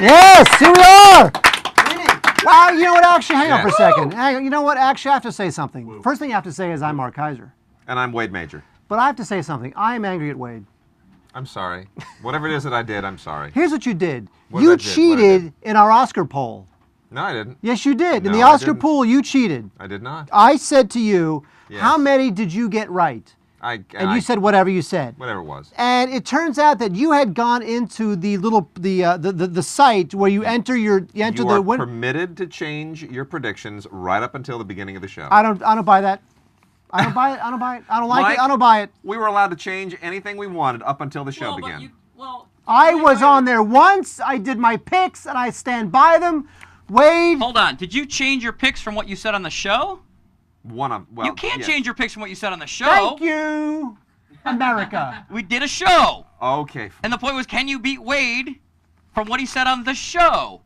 Yes, here we are. Wow, you know what? Actually, hang on for a second. You know what? Actually, I have to say something. First thing you have to say is I'm Mark Kaiser. And I'm Wade Major. But I have to say something. I am angry at Wade. I'm sorry. Whatever it is that I did, I'm sorry. Here's what you did. You cheated in our Oscar poll. No, I didn't. Yes, you did. In No, the Oscar poll, you cheated. I did not. I said to you, Yes. how many did you get right? And you said whatever you said. Whatever it was. And it turns out that you had gone into the little the site where you enter You are permitted to change your predictions right up until the beginning of the show. I don't buy that. I don't buy it. I don't buy it. I don't like Mike, it. I don't buy it. We were allowed to change anything we wanted up until the show began. I was on there once. I did my picks and I stand by them. Wade. Hold on. Did you change your picks from what you said on the show? You can't change your picks from what you said on the show. Thank you, America. We did a show. Okay. And the point was, can you beat Wade from what he said on the show?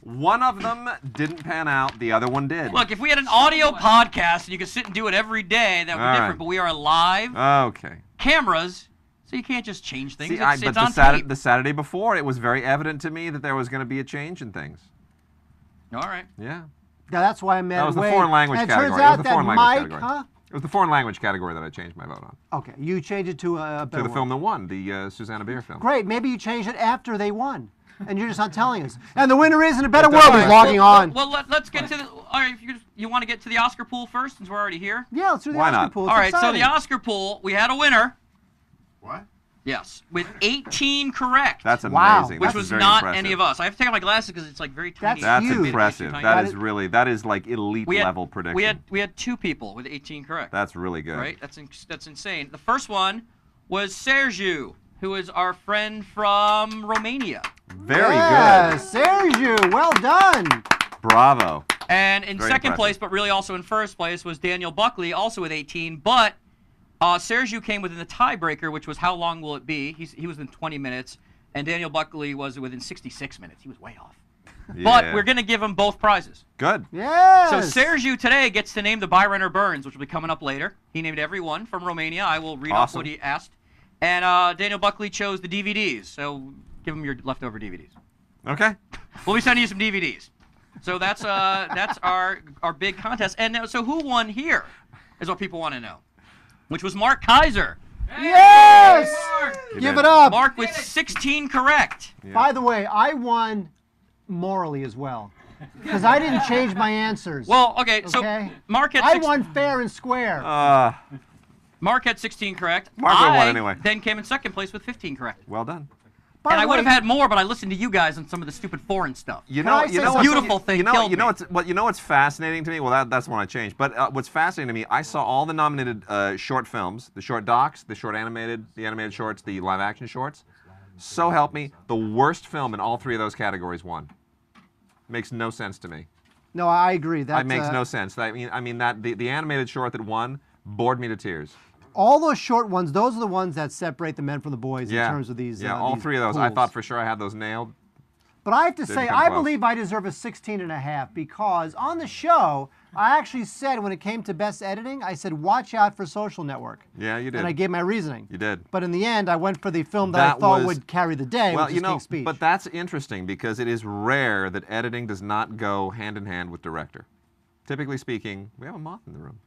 One of them didn't pan out. The other one did. Look, if we had an audio podcast and you could sit and do it every day, that would be different. But we are live. Okay. Cameras, so you can't just change things. See, it's on tape. the Saturday before, it was very evident to me that there was going to be a change in things. All right. Yeah. Now that's why I mad That was at the Wade. foreign language and category. It turns out that Mike, It was the foreign language category that I changed my vote on. Okay, you changed it to a better To the one. film that won, the Susanna Bier film. Great, maybe you changed it after they won, and you're just not telling us. And the winner is In a Better World is logging on. Well, let's get to the. All right, if you want to get to the Oscar pool first, since we're already here. Yeah, let's do the Why Oscar not? pool. All right, exciting. so the Oscar pool, we had a winner. What? Yes, with 18 correct. That's amazing. Wow. Which That's was very not impressive. any of us. I have to take out my glasses because it's like very tiny. That's That's huge. impressive. Tiny. That is like elite level prediction. We had 2 people with 18 correct. That's really good. Right? That's insane. The first one was Sergiu, who is our friend from Romania. Very good. good. Sergiu, well done. Bravo. And in Very second impressive. place, but really also in first place, was Daniel Buckley, also with 18. But Sergiu came within the tiebreaker, which was how long will it be? He was in 20 minutes, and Daniel Buckley was within 66 minutes. He was way off. Yeah. But we're going to give them both prizes. Good. Yes. So Sergiu today gets to name the Byron or Burns, which will be coming up later. He named everyone from Romania. I will read off what he asked. And Daniel Buckley chose the DVDs. So give him your leftover DVDs. Okay. We'll be sending you some DVDs. So that's our big contest. And now, so who won here is what people want to know, which was Mark Kaiser. Yes. You Give did. it up. Mark with 16 correct. Yeah. By the way, I won morally as well, because I didn't change my answers. Well, okay, so Okay. Mark had I won fair and square. Mark had 16 correct. Mark would have won anyway. Then came in second place with 15 correct. Well done. By And the I would way, have had more, but I listened to you guys on some of the stupid foreign stuff. You Can I know, say you know something? what's Beautiful thing killed me. you know what's fascinating to me? Well, that's when I changed. But what's fascinating to me, I saw all the nominated short films, the short docs, the short animated, the animated shorts, the live action shorts. So help me, the worst film in all 3 of those categories won. Makes no sense to me. No, I agree. That makes no sense. I mean that the animated short that won bored me to tears. All those short ones, those are the ones that separate the men from the boys Yeah. in terms of these. Yeah, all these 3 of those. I pools. thought for sure I had those nailed. But I have to Didn't say, come I close. believe I deserve a 16.5 because on the show, I actually said when it came to best editing, I said, watch out for Social Network. Yeah, you did. And I gave my reasoning. You did. But in the end, I went for the film that I thought would carry the day, Well, which you is know, King's Speech. but that's interesting because it is rare that editing does not go hand in hand with director. Typically speaking, we have a moth in the room.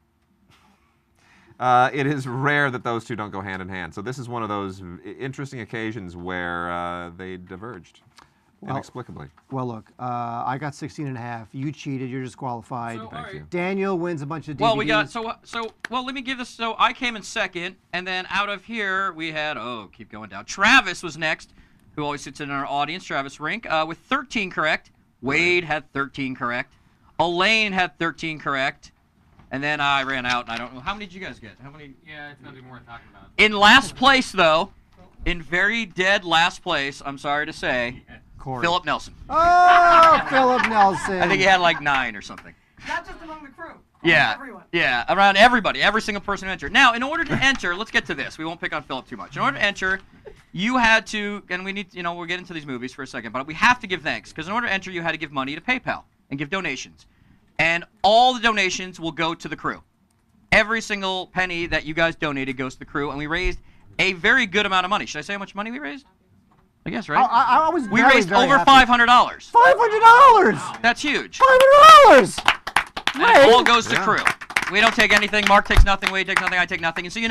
It is rare that those two don't go hand in hand. So this is one of those interesting occasions where they diverged inexplicably. Well, look, I got 16.5. You cheated. You're disqualified. So, Thank you. Daniel wins a bunch of DVDs. Well, we got well. Let me give this. So I came in second, and then out of here we had keep going down. Travis was next, who always sits in our audience. Travis Rink with 13 correct. Wade had 13 correct. Elaine had 13 correct. And then I ran out, and I don't know. How many did you guys get? How many? Yeah, it's nothing worth talking about. In last place, though, in very dead last place, I'm sorry to say, Corey. Philip Nelson. Oh, Philip Nelson. I think he had like 9 or something. Not just among the crew. Yeah, Everyone. yeah, around everybody, every single person who entered. Now, in order to enter, let's get to this. We won't pick on Philip too much. In order to enter, you had to, and we need, we'll get into these movies for a second, but we have to give thanks, because in order to enter, you had to give money to PayPal and give donations. And all the donations will go to the crew. Every single penny that you guys donated goes to the crew, and we raised a very good amount of money. Should I say how much money we raised? I guess, right? I was we very, raised very over happy. $500. $500. That's huge. $500. And it all goes to crew. We don't take anything. Mark takes nothing. Wade takes nothing. I take nothing. And so,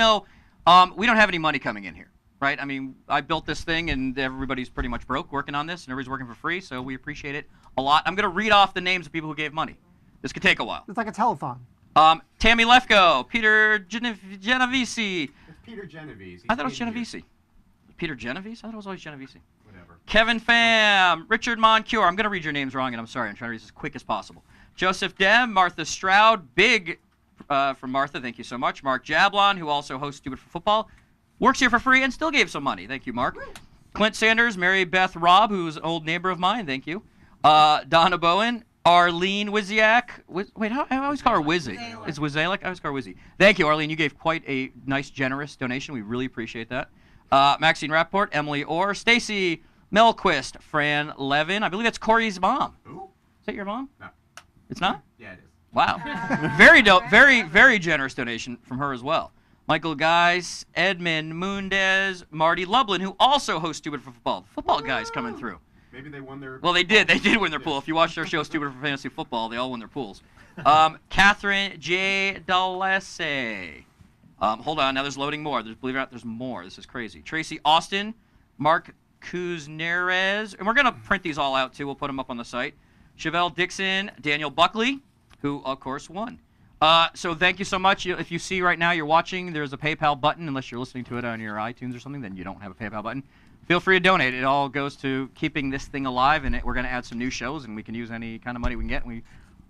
we don't have any money coming in here, right? I mean, I built this thing, and everybody's pretty much broke working on this, and everybody's working for free, so we appreciate it a lot. I'm going to read off the names of people who gave money. This could take a while. It's like a telethon. Tammy Lefko, Peter Genovese. It's Peter Genovese. I thought it was Genovese. Peter Genovese? I thought it was always Genovese. Whatever. Kevin Pham, Richard Moncure. I'm going to read your names wrong, and I'm sorry. I'm trying to read this as quick as possible. Joseph Dem, Martha Stroud, Big from Martha. Thank you so much. Mark Jablon, who also hosts Stupid for Football, works here for free and still gave some money. Thank you, Mark. Clint Sanders, Mary Beth Robb, who's an old neighbor of mine. Thank you. Donna Bowen, Arlene Wiziak. Wait, I always call her Wizzy. It's Wizalek? I always call her Wizzy. Thank you, Arlene. You gave quite a nice, generous donation. We really appreciate that. Maxine Rapport, Emily Orr, Stacy Melquist, Fran Levin. I believe that's Corey's mom. Who? Is that your mom? No. It's not? Yeah, it is. Wow. Very generous donation from her as well. Michael Guys, Edmund Mundez, Marty Lublin, who also hosts Stupid for Football. Football guys coming through. Maybe they won their... Well, they did. They did win their pool. If you watch their show, Stupid for Fantasy Football, they all won their pools. Catherine J. Dalese. Hold on. Now there's loading more. Believe it or not, there's more. This is crazy. Tracy Austin, Mark Kuznarez. And we're going to print these all out, too. We'll put them up on the site. Chevelle Dixon, Daniel Buckley, who, of course, won. So thank you so much. If you see right now you're watching, there's a PayPal button. Unless you're listening to it on your iTunes or something, then you don't have a PayPal button. Feel free to donate. It all goes to keeping this thing alive, and we're going to add some new shows, and we can use any kind of money we can get. And we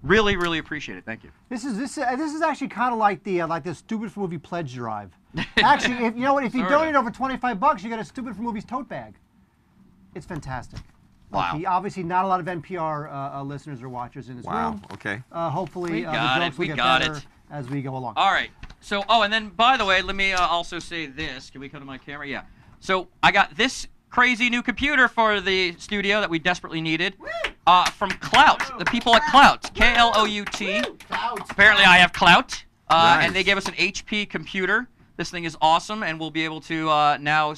really, really appreciate it. Thank you. This is actually kind of like the Stupid for Movie pledge drive. Actually, if you donate over $25, you get a Stupid for Movies tote bag. It's fantastic. Wow. Obviously, not a lot of NPR listeners or watchers in this room. Okay. Hopefully, We got the it. jokes We will get got better it. as we go along. All right. So, and then, by the way, let me also say this. Can we come to my camera? Yeah. So, I got this crazy new computer for the studio that we desperately needed from Clout, the people at Clout, K-L-O-U-T. Apparently, I have Clout, and they gave us an HP computer. This thing is awesome, and we'll be able to now,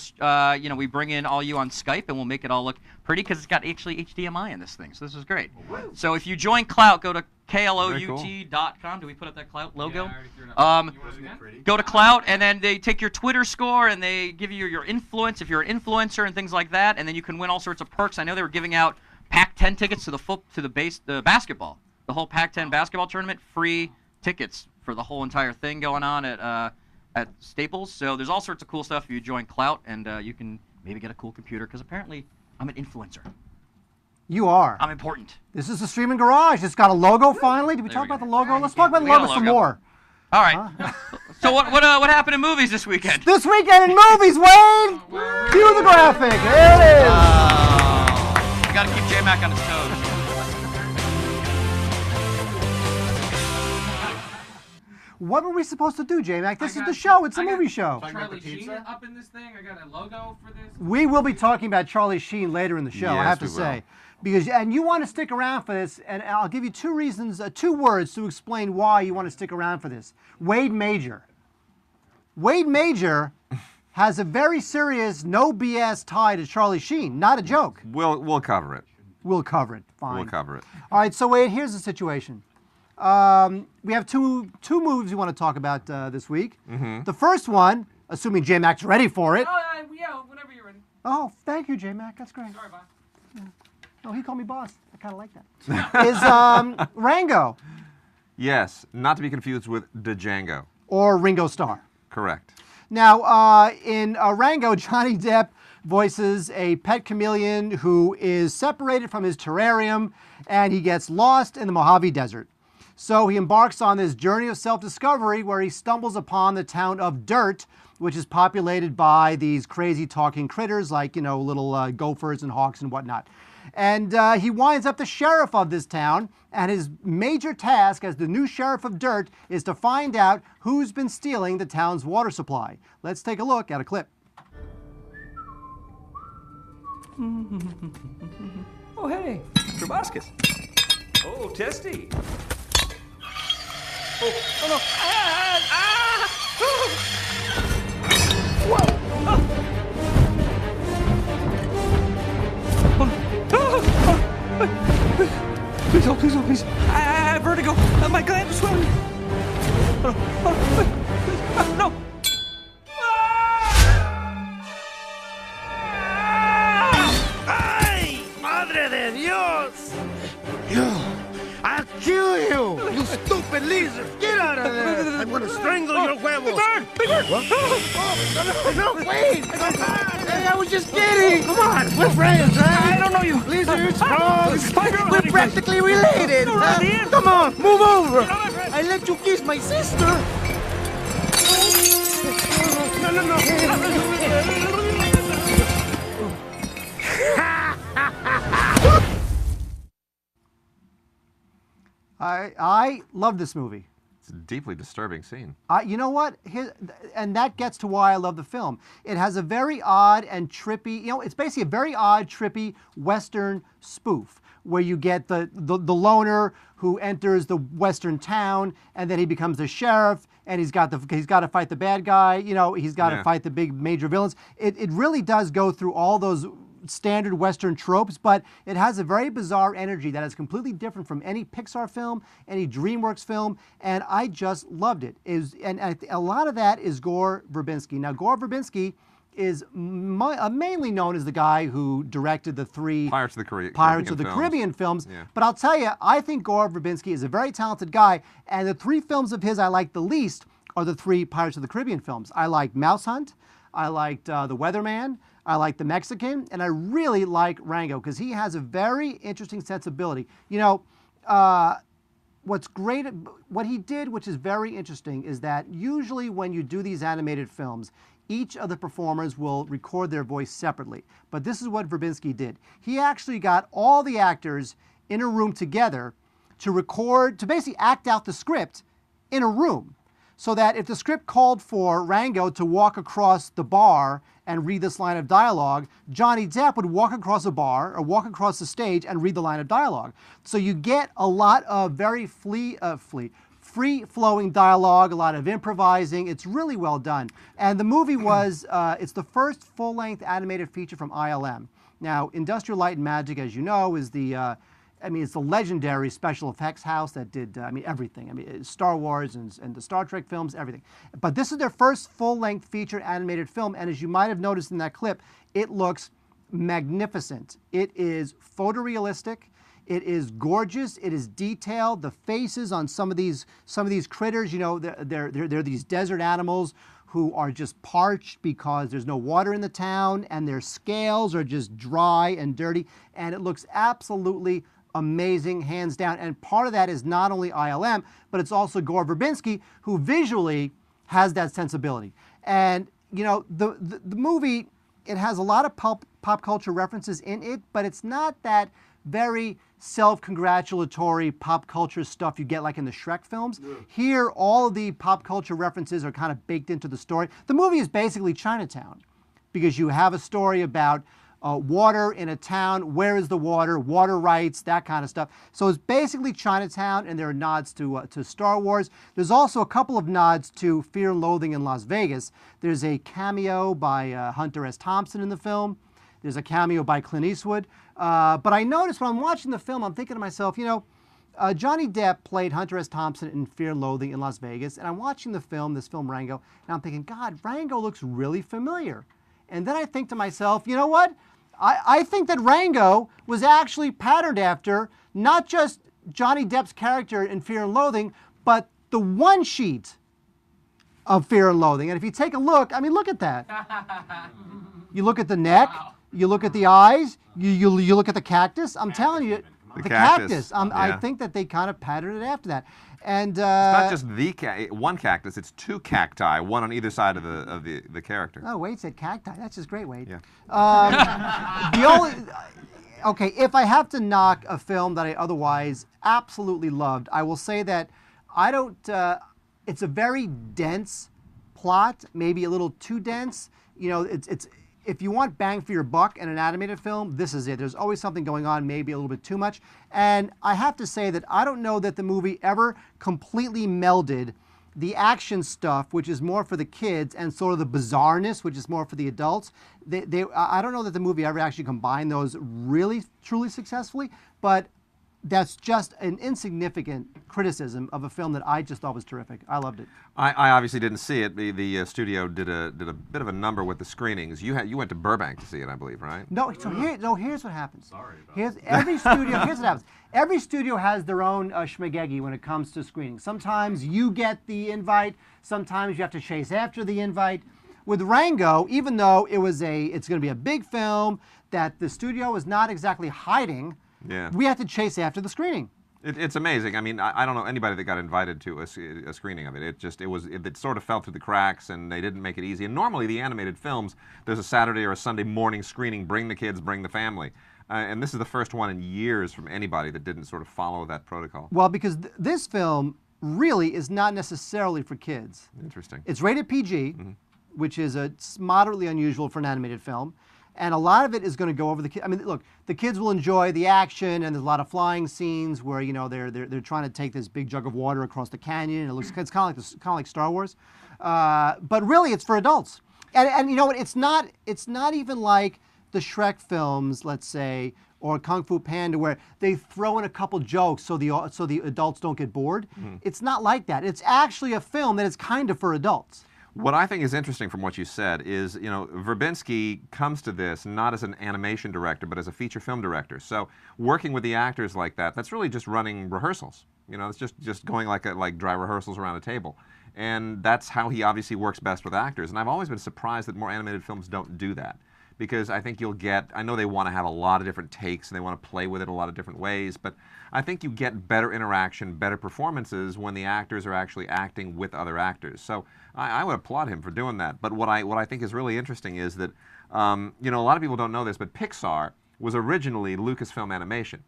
we bring in all you on Skype, and we'll make it all look pretty because it's got actually HDMI in this thing, so this is great. So if you join Clout, go to KLOUT.com. Do we put up that Clout logo? Yeah, I already threw it up. You want to do it again? Go to Clout, and then they take your Twitter score, and they give you your influence, if you're an influencer and things like that, and then you can win all sorts of perks. I know they were giving out Pac-10 tickets to the basketball, the whole Pac-10 basketball tournament, free tickets for the whole entire thing going on at Staples. So there's all sorts of cool stuff if you join Clout, and you can maybe get a cool computer, because apparently I'm an influencer. You are. I'm important. This is the Streaming Garage. It's got a logo finally. Did we talk about the logo? Let's talk about the We got a logo some logo. more. All right. So what happened in movies this weekend? This weekend in movies, Wade! Cue the graphic. There it is. We got to keep J-Mac on his toes. What were we supposed to do, J-Mac? This is the show. It's a movie show. I got the Charlie Sheen pizza. up in this thing. I got a logo for this. We will be talking about Charlie Sheen later in the show, I Yes, have to we will. say. And you want to stick around for this, and I'll give you two reasons, 2 words to explain why you want to stick around for this. Wade Major. Wade Major has a very serious, no BS tie to Charlie Sheen. Not a joke. We'll cover it. We'll cover it. Fine. We'll cover it. All right, so Wade, here's the situation. We have two movies we want to talk about this week. Mm-hmm. The first one, assuming J-Mac's ready for it. Yeah, whenever you're ready. Oh, thank you, J-Mac. That's great. Sorry, boss. Oh, he called me boss. I kind of like that. Is Rango Yes, not to be confused with Django. or Ringo Starr. Correct. Now, in Rango, Johnny Depp voices a pet chameleon who is separated from his terrarium, and he gets lost in the Mojave Desert. So he embarks on this journey of self-discovery where he stumbles upon the town of Dirt, which is populated by these crazy talking critters like, little gophers and hawks and whatnot. And he winds up the sheriff of this town, and his major task as the new sheriff of Dirt is to find out who's been stealing the town's water supply. Let's take a look at a clip. Oh, hey, proboscis. Oh, testy. Oh no. Whoa. please, oh, please, oh, please. I have vertigo. My glands are swelling. Oh, oh, wait, please. No. ¡Ay! ¡Madre de Dios! I'll kill you! You stupid lizard! Get out of there! I'm gonna strangle your huevos! Big Bird! What? No, wait! Hey, I was just kidding! Come on, we're friends, right? I don't know you. Lizards, frogs, Spider, we're practically related! Come on, move over! I let you kiss my sister! No. I love this movie. It's a deeply disturbing scene. You know what? And that gets to why I love the film. It has a very odd and trippy, it's basically a very odd, trippy Western spoof where you get the loner who enters the Western town and then he becomes the sheriff and he's got to fight the bad guy. He's got to fight the big major villains. It really does go through all those standard Western tropes, but it has a very bizarre energy that is completely different from any Pixar film, any DreamWorks film, and I just loved it. A lot of that is Gore Verbinski. Now, Gore Verbinski is mainly known as the guy who directed the three Pirates of the Caribbean films. Yeah. But I'll tell you, I think Gore Verbinski is a very talented guy, and the three films of his I like the least are the three Pirates of the Caribbean films. I like Mouse Hunt, I liked The Weatherman, I like The Mexican, and I really like Rango because he has a very interesting sensibility. What's great, what he did, which is very interesting, is that usually when you do these animated films, each of the performers will record their voice separately. But this is what Verbinski did. He actually got all the actors in a room together to basically act out the script in a room. So that if the script called for Rango to walk across the bar and read this line of dialogue, Johnny Depp would walk across a bar or walk across the stage and read the line of dialogue. So you get a lot of very free-flowing dialogue, a lot of improvising. It's really well done. And the movie it's the first full-length animated feature from ILM. Now, Industrial Light and Magic, as you know, is it's the legendary special effects house that did, everything. Star Wars and the Star Trek films, everything. But this is their first full-length feature animated film, and as you might have noticed in that clip, it looks magnificent. It is photorealistic. It is gorgeous. It is detailed. The faces on some of these critters, they're these desert animals who are just parched because there's no water in the town, and their scales are just dry and dirty, and it looks absolutely amazing, hands down. And part of that is not only ILM, but it's also Gore Verbinski, who visually has that sensibility. And the movie, it has a lot of pop culture references in it, but it's not that very self-congratulatory pop culture stuff you get like in the Shrek films. Yeah. Here, all of the pop culture references are kind of baked into the story. The movie is basically Chinatown, because you have a story about water in a town, where is the water rights, that kind of stuff. So it's basically Chinatown, and there are nods to Star Wars. There's also a couple of nods to Fear and Loathing in Las Vegas. There's a cameo by Hunter S. Thompson in the film. There's a cameo by Clint Eastwood. But I noticed when I'm watching the film, I'm thinking to myself, Johnny Depp played Hunter S. Thompson in Fear and Loathing in Las Vegas, and I'm watching this film Rango, and I'm thinking, God, Rango looks really familiar. And then I think to myself, you know what? I think that Rango was actually patterned after not just Johnny Depp's character in Fear and Loathing, but the one sheet of Fear and Loathing. And if you take a look, look at that. You look at the neck, you look at the eyes, you look at the cactus. I'm telling you, the cactus. I think that they kind of patterned it after that. And it's not just one cactus; it's two cacti, one on either side of the character. Oh, Wade said cacti. That's just great, Wade. Yeah. Okay, if I have to knock a film that I otherwise absolutely loved, I will say that I don't. It's a very dense plot, maybe a little too dense. It's if you want bang for your buck in an animated film, this is it. There's always something going on, maybe a little bit too much. And I have to say that I don't know that the movie ever completely melded the action stuff, which is more for the kids, and sort of the bizarreness, which is more for the adults. I don't know that the movie ever actually combined those really, truly successfully, but that's just an insignificant criticism of a film that I just thought was terrific. I loved it. I obviously didn't see it. The studio did a bit of a number with the screenings. You went to Burbank to see it, I believe, right? No, so here's what happens. Sorry about Here's what happens. Every studio has their own schmagegi when it comes to screening. Sometimes you get the invite. Sometimes you have to chase after the invite. With Rango, even though it's going to be a big film that the studio is not exactly hiding, we have to chase after the screening. It's amazing. I mean, I don't know anybody that got invited to a screening of it. It sort of fell through the cracks, and they didn't make it easy. And normally, the animated films, there's a Saturday or a Sunday morning screening. Bring the kids, bring the family. And this is the first one in years from anybody that didn't sort of follow that protocol. Well, because this film really is not necessarily for kids. Interesting. It's rated PG, which is moderately unusual for an animated film. And a lot of it is going to go over the kids. I mean, look, the kids will enjoy the action, and there's a lot of flying scenes where they're trying to take this big jug of water across the canyon. It's kind of like Star Wars, but really it's for adults. And you know what? It's not even like the Shrek films, let's say, or Kung Fu Panda, where they throw in a couple jokes so the adults don't get bored. It's not like that. It's actually a film that is kind of for adults. What I think is interesting from what you said is, Verbinski comes to this not as an animation director, but as a feature film director. So working with the actors like that, that's really just running rehearsals. It's just going like dry rehearsals around a table. And that's how he obviously works best with actors. And I've always been surprised that more animated films don't do that. Because I think I know they want to have a lot of different takes and they want to play with it a lot of different ways, but I think you get better interaction, better performances when the actors are actually acting with other actors. So I would applaud him for doing that. But what I think is really interesting is that, a lot of people don't know this, but Pixar was originally Lucasfilm Animation.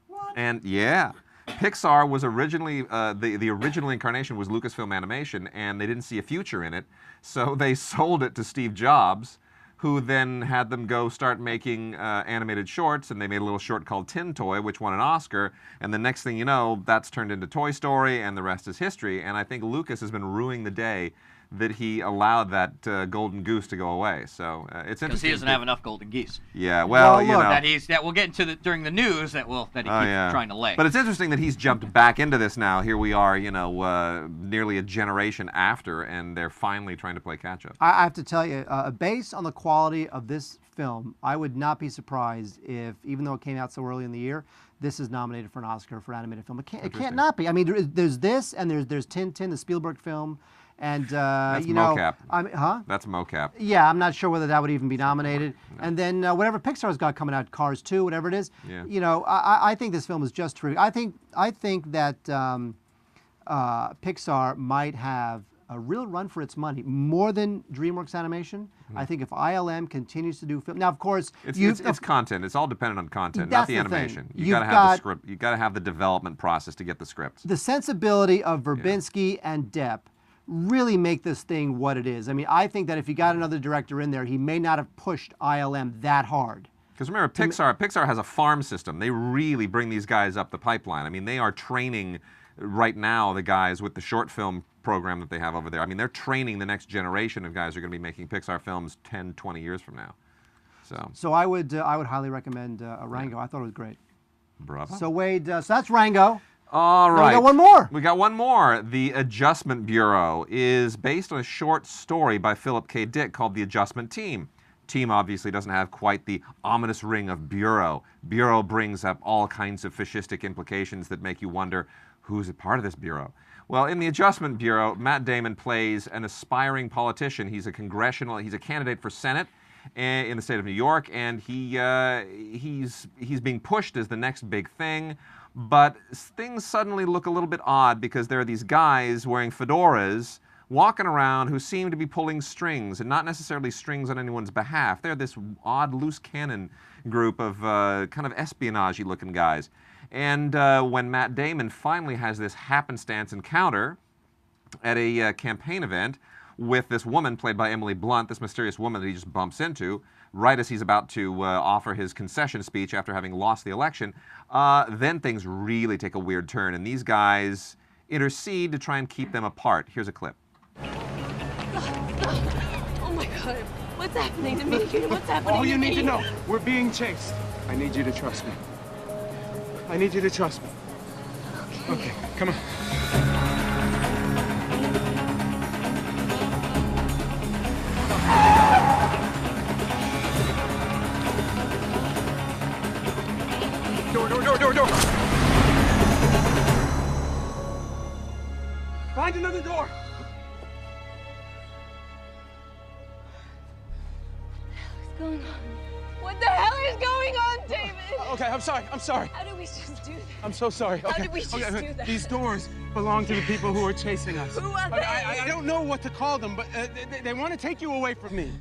What? And yeah. Pixar was originally, the original incarnation was Lucasfilm Animation, and they didn't see a future in it, so they sold it to Steve Jobs, who then had them go start making animated shorts, and they made a little short called Tin Toy, which won an Oscar, and the next thing you know, that's turned into Toy Story, and the rest is history. And I think Lucas has been ruining the day that he allowed that golden goose to go away. So it's interesting. Because he doesn't have enough golden geese. Yeah, well, that we'll get into during the news that he keeps trying to lay. But it's interesting that he's jumped back into this now. Here we are, nearly a generation after, and they're finally trying to play catch up. I have to tell you, based on the quality of this film, I would not be surprised if, even though it came out so early in the year, this is nominated for an Oscar for animated film. It can't not be. I mean, there's this, and there's Tintin, the Spielberg film. And that's mocap. That's mocap. Yeah, I'm not sure whether that would even be nominated. No. And then whatever Pixar's got coming out, Cars 2, whatever it is. Yeah. I think this film is just terrific. I think that Pixar might have a real run for its money, more than DreamWorks Animation. I think if ILM continues to do film, now of course it's content. It's all dependent on content, not the animation. You got to have the script. You got to have the development process to get the scripts. The sensibility of Verbinski and Depp really make this thing what it is. I mean, I think that if you got another director in there, he may not have pushed ILM that hard. Because remember, Pixar has a farm system. They really bring these guys up the pipeline. I mean, they are training right now the guys with the short film program that they have over there. I mean, they're training the next generation of guys who are going to be making Pixar films 10, 20 years from now. So I would highly recommend Rango. I thought it was great. Bravo. So Wade, so that's Rango. All right. We got one more. We got one more. The Adjustment Bureau is based on a short story by Philip K. Dick called The Adjustment Team. Team obviously doesn't have quite the ominous ring of bureau. Bureau brings up all kinds of fascistic implications that make you wonder who's a part of this bureau. Well, in The Adjustment Bureau, Matt Damon plays an aspiring politician. He's a candidate for Senate in the state of New York, and he's being pushed as the next big thing. But things suddenly look a little bit odd because there are these guys wearing fedoras walking around who seem to be pulling strings, and not necessarily strings on anyone's behalf. They're this odd loose cannon group of kind of espionage-y looking guys. And when Matt Damon finally has this happenstance encounter at a campaign event with this woman played by Emily Blunt, this mysterious woman that he just bumps into, right as he's about to offer his concession speech after having lost the election, then things really take a weird turn, and these guys intercede to try and keep them apart. Here's a clip. Oh my God, what's happening to me? What's happening to me? All you need to know, we're being chased. I need you to trust me. I need you to trust me. Okay, come on. Door. Find another door. What's going on? What the hell is going on, David? Okay, I'm sorry. How did we just do that? I'm so sorry. How Okay. did we just okay, do that? These doors belong to the people who are chasing us. Who are they? I don't know what to call them, but they want to take you away from me.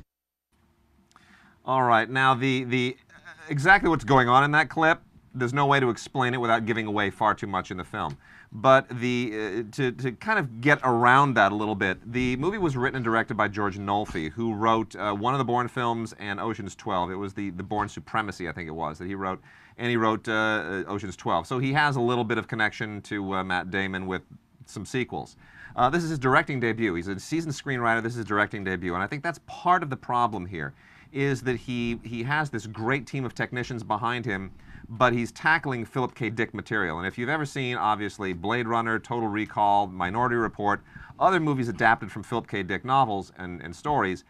All right, now the exactly what's going on in that clip, there's no way to explain it without giving away far too much in the film. But to kind of get around that a little bit, the movie was written and directed by George Nolfi, who wrote one of the Bourne films and Ocean's 12. It was the Bourne Supremacy, I think it was, that he wrote. And he wrote Ocean's 12. So he has a little bit of connection to Matt Damon with some sequels. This is his directing debut. He's a seasoned screenwriter. This is his directing debut. And I think that's part of the problem here, is that he has this great team of technicians behind him, but he's tackling Philip K. Dick material. And if you've ever seen, obviously, Blade Runner, Total Recall, Minority Report, other movies adapted from Philip K. Dick novels and stories,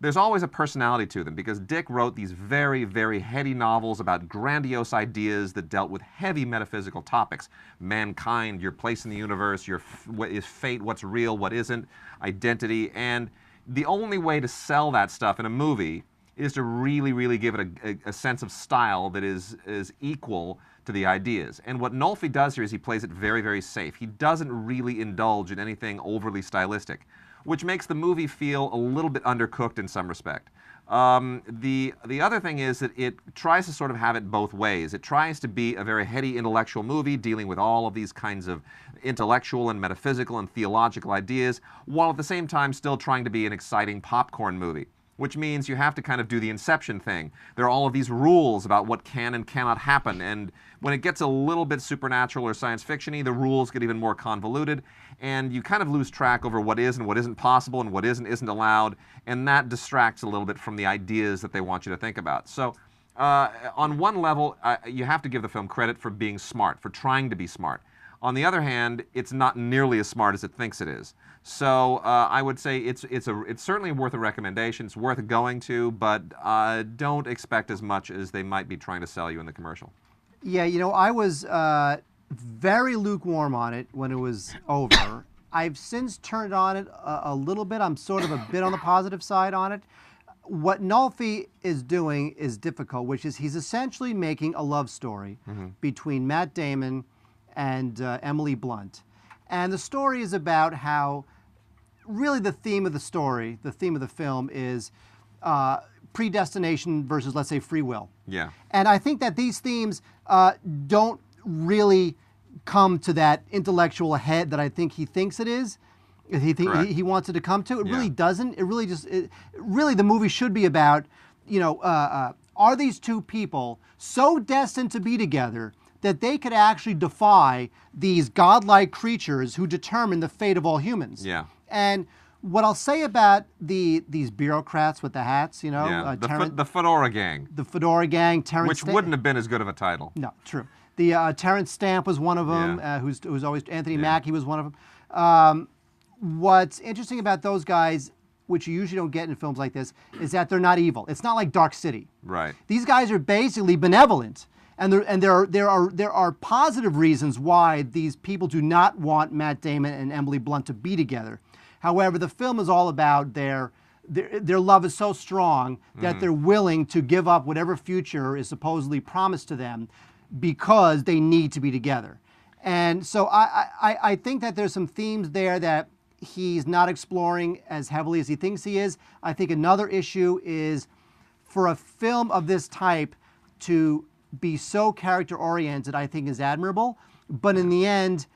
there's always a personality to them, because Dick wrote these very, very heady novels about grandiose ideas that dealt with heavy metaphysical topics. Mankind, your place in the universe, what is fate, what's real, what isn't, identity. And the only way to sell that stuff in a movie is to really, really give it a sense of style that is equal to the ideas. And what Nolfi does here is he plays it very, very safe. He doesn't really indulge in anything overly stylistic, which makes the movie feel a little bit undercooked in some respect. The other thing is that it tries to sort of have it both ways. It tries to be a very heady intellectual movie dealing with all of these kinds of intellectual and metaphysical and theological ideas, while at the same time still trying to be an exciting popcorn movie, which means you have to kind of do the Inception thing. There are all of these rules about what can and cannot happen, and when it gets a little bit supernatural or science fiction-y, the rules get even more convoluted, and you kind of lose track over what is and what isn't possible and what isn't allowed, and that distracts a little bit from the ideas that they want you to think about. So on one level, you have to give the film credit for being smart, for trying to be smart. On the other hand, it's not nearly as smart as it thinks it is. So I would say it's certainly worth a recommendation. It's worth going to, but don't expect as much as they might be trying to sell you in the commercial. Yeah, you know, I was very lukewarm on it when it was over. I've since turned on it a little bit. I'm sort of a bit on the positive side on it. What Nolfi is doing is difficult, which is he's essentially making a love story between Matt Damon and Emily Blunt. And the story is about how, really the theme of the story, the theme of the film is predestination versus, let's say, free will. Yeah. And I think that these themes don't really come to that intellectual head that I think he thinks it is. He wants it to come to. It really doesn't. It really just, really the movie should be about, you know, are these two people so destined to be together that they could actually defy these godlike creatures who determine the fate of all humans? Yeah. And what I'll say about these bureaucrats with the hats, you know, the Fedora Gang. The Fedora Gang, Terrence Which wouldn't have been as good of a title. No, true. The Terrence Stamp was one of them, who's always, Anthony Mackie was one of them. What's interesting about those guys, which you usually don't get in films like this, is that they're not evil. It's not like Dark City. Right. These guys are basically benevolent. And there are positive reasons why these people do not want Matt Damon and Emily Blunt to be together. However, the film is all about their love is so strong that they're willing to give up whatever future is supposedly promised to them because they need to be together. And so I think that there's some themes there that he's not exploring as heavily as he thinks he is. I think another issue is for a film of this type to be so character-oriented, I think is admirable. But in the end,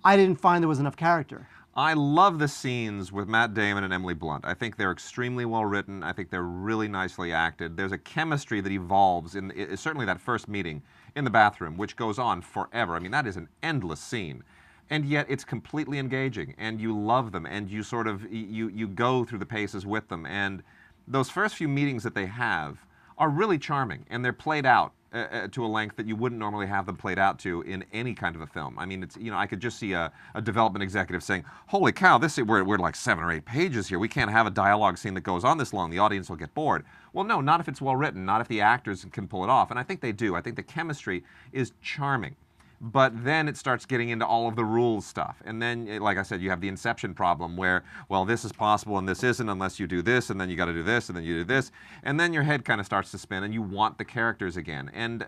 I didn't find there was enough character. I love the scenes with Matt Damon and Emily Blunt. I think they're extremely well written. I think they're really nicely acted. There's a chemistry that evolves in certainly that first meeting in the bathroom, which goes on forever. I mean, that is an endless scene. And yet it's completely engaging, and you love them, and you sort of, you go through the paces with them. And those first few meetings that they have are really charming, and they're played out to a length that you wouldn't normally have them played out to in any kind of a film. I mean, it's, you know, I could just see a development executive saying, "Holy cow, we're like 7 or 8 pages here. We can't have a dialogue scene that goes on this long. The audience will get bored." Well, no, not if it's well written, not if the actors can pull it off. And I think they do. I think the chemistry is charming. But then it starts getting into all of the rules stuff. And then, like I said, you have the inception problem where, well, this is possible and this isn't unless you do this, and then you got to do this, and then you do this. And then your head kind of starts to spin and you want the characters again. And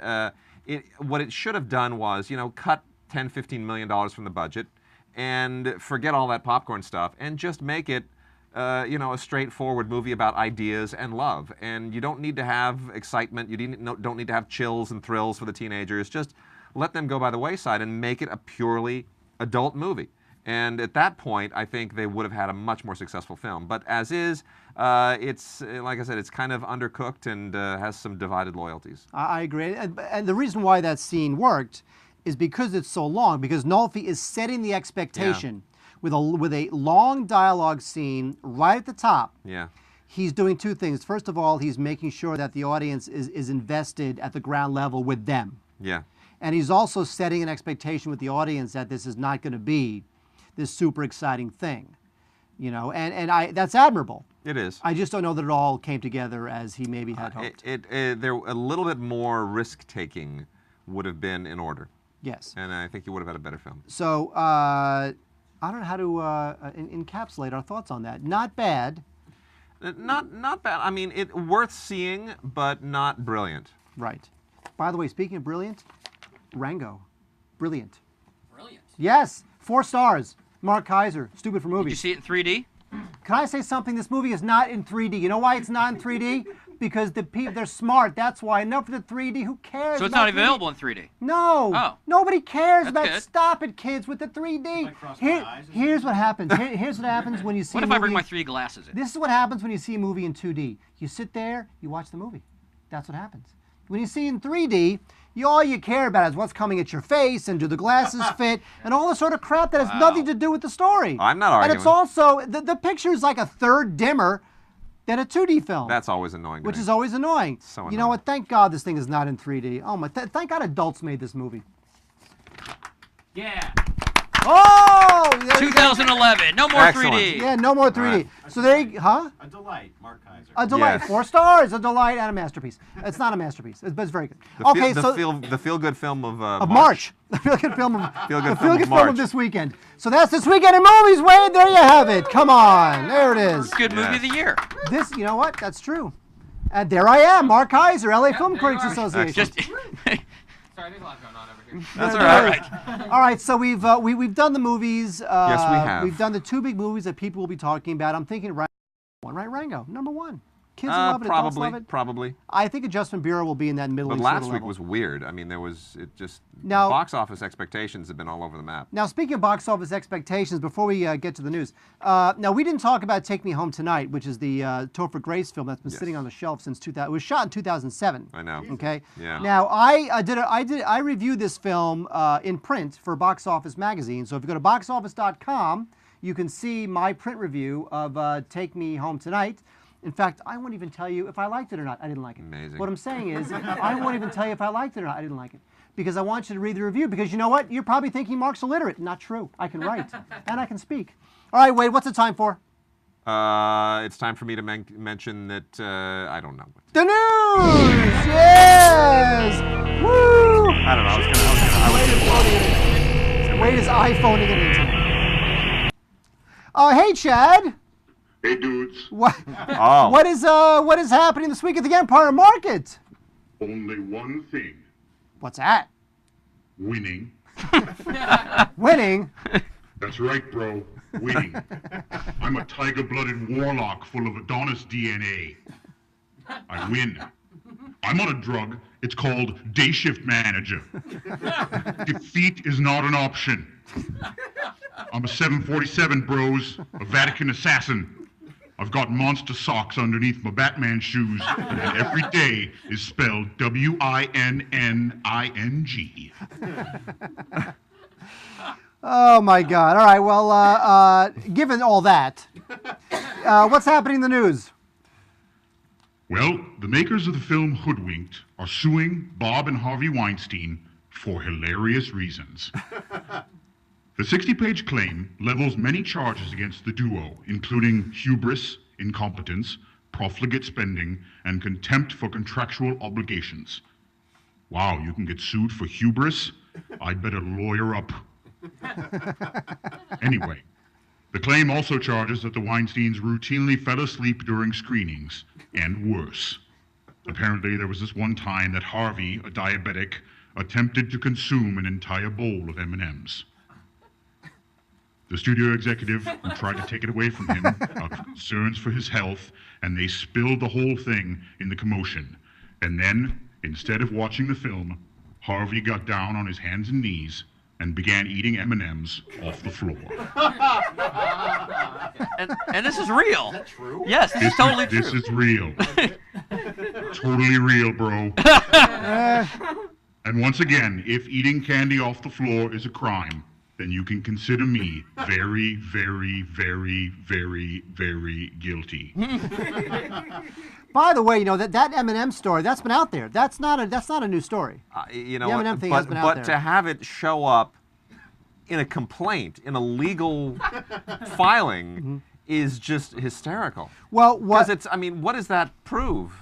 what it should have done was, you know, cut $10, $15 million from the budget and forget all that popcorn stuff and just make it, you know, a straightforward movie about ideas and love. And you don't need to have excitement. You don't need to have chills and thrills for the teenagers. Just let them go by the wayside and make it a purely adult movie. And at that point, I think they would have had a much more successful film. But as is, it's, like I said, it's kind of undercooked and has some divided loyalties. I agree. And the reason why that scene worked is because it's so long, because Nolfi is setting the expectation with a long dialogue scene right at the top. Yeah. He's doing two things. First of all, he's making sure that the audience is invested at the ground level with them. Yeah. And he's also setting an expectation with the audience that this is not going to be this super exciting thing, you know, and that's admirable. It is. I just don't know that it all came together as he maybe had hoped. There a little bit more risk-taking would have been in order. Yes. And I think you would have had a better film. So I don't know how to encapsulate our thoughts on that. Not bad. Not bad. I mean, worth seeing, but not brilliant. Right. By the way, speaking of brilliant, Rango. Brilliant. Brilliant. Yes. 4 stars. Mark Kaiser. Stupid for Did movies. you see it in 3D? Can I say something? This movie is not in 3D. You know why it's not in 3D? Because the people, they're smart. That's why. Enough for the 3D. Who cares? So it's about not 3D? available in 3D? No. Oh. Nobody cares That's about. good. Stop it, kids, with the 3D. Here's what happens. Here's what happens when you see. What a if I movie bring my in- 3 glasses in? This is what happens when you see a movie in 2D. You sit there, you watch the movie. That's what happens. When you see in 3D, all you care about is what's coming at your face and do the glasses fit and all this sort of crap that has nothing to do with the story. I'm not arguing. And it's also, the picture is like a third dimmer than a 2D film. That's always annoying to Which me. is always annoying. So You know annoying. what? Thank God this thing is not in 3D. Oh my! Thank God adults made this movie. Yeah. Oh! There you go. 2011. No more Excellent. 3D. Yeah, no more 3D. Right. So there you, huh? A delight, Mark Kaiser. A delight. Yes. 4 stars. A delight and a masterpiece. It's not a masterpiece, but it's very good. Okay, so the feel-good film of March. The feel-good film of Feel-good the film of feel-good film of March. this weekend. So that's this weekend in movies, Wade. There you have it. Come on, there it is. Good movie of the year. This, you know what? That's true. And there I am, Mark Kaiser, LA Film there Critics you are. Association. Just Sorry, there's a lot going on over here. That's all There right. it is. All right, so we've done the movies. Yes, we have. We've done the 2 big movies that people will be talking about. I'm thinking Rango, right? Rango, number 1. Kids love it. Adults love it. Probably. I think Adjustment Bureau will be in that middle. But sort of last week level. was weird. I mean, Now- box office expectations have been all over the map. Now, speaking of box office expectations, before we get to the news, now we didn't talk about Take Me Home Tonight, which is the Topher Grace film that's been Yes. sitting on the shelf since 2000. It was shot in 2007. I know. Okay. Yeah. Now I reviewed this film in print for Box Office magazine. So if you go to boxoffice.com, you can see my print review of Take Me Home Tonight. In fact, I won't even tell you if I liked it or not. I didn't like it. Amazing. What I'm saying is, I won't even tell you if I liked it or not. I didn't like it. Because I want you to read the review. Because you know what? You're probably thinking Mark's illiterate. Not true. I can write. And I can speak. All right, Wade, what's the time for? It's time for me to mention that I don't know. The news! Yes! Woo! I don't know. Wade is iPhoning it into. Hey, Chad. Hey, dudes. What, Oh. what is happening this week at the Empire Market? Only one thing. What's that? Winning. Winning? That's right, bro. Winning. I'm a tiger-blooded warlock full of Adonis DNA. I win. I'm on a drug. It's called Day Shift Manager. Defeat is not an option. I'm a 747, bros. A Vatican assassin. I've got monster socks underneath my Batman shoes, and every day is spelled WINNING. Oh my God! All right. Well, given all that, what's happening in the news? Well, the makers of the film Hoodwinked are suing Bob and Harvey Weinstein for hilarious reasons. The 60-page claim levels many charges against the duo, including hubris, incompetence, profligate spending, and contempt for contractual obligations. Wow, you can get sued for hubris? I'd better lawyer up. Anyway, the claim also charges that the Weinsteins routinely fell asleep during screenings, and worse. Apparently, there was this one time that Harvey, a diabetic, attempted to consume an entire bowl of M&Ms. The studio executive who tried to take it away from him out of concerns for his health, and they spilled the whole thing in the commotion. And then, instead of watching the film, Harvey got down on his hands and knees and began eating M&Ms off the floor. And this is real. Is that true? Yes, this is totally true. This is real. Totally real, bro. And once again, if eating candy off the floor is a crime, then you can consider me very, very, very, very, very guilty. By the way, you know that M&M story that's been out there. That's not a new story. You know, the M&M thing has been out there. But to have it show up in a complaint, in a legal filing, is just hysterical. Well, because it's. I mean, what does that prove?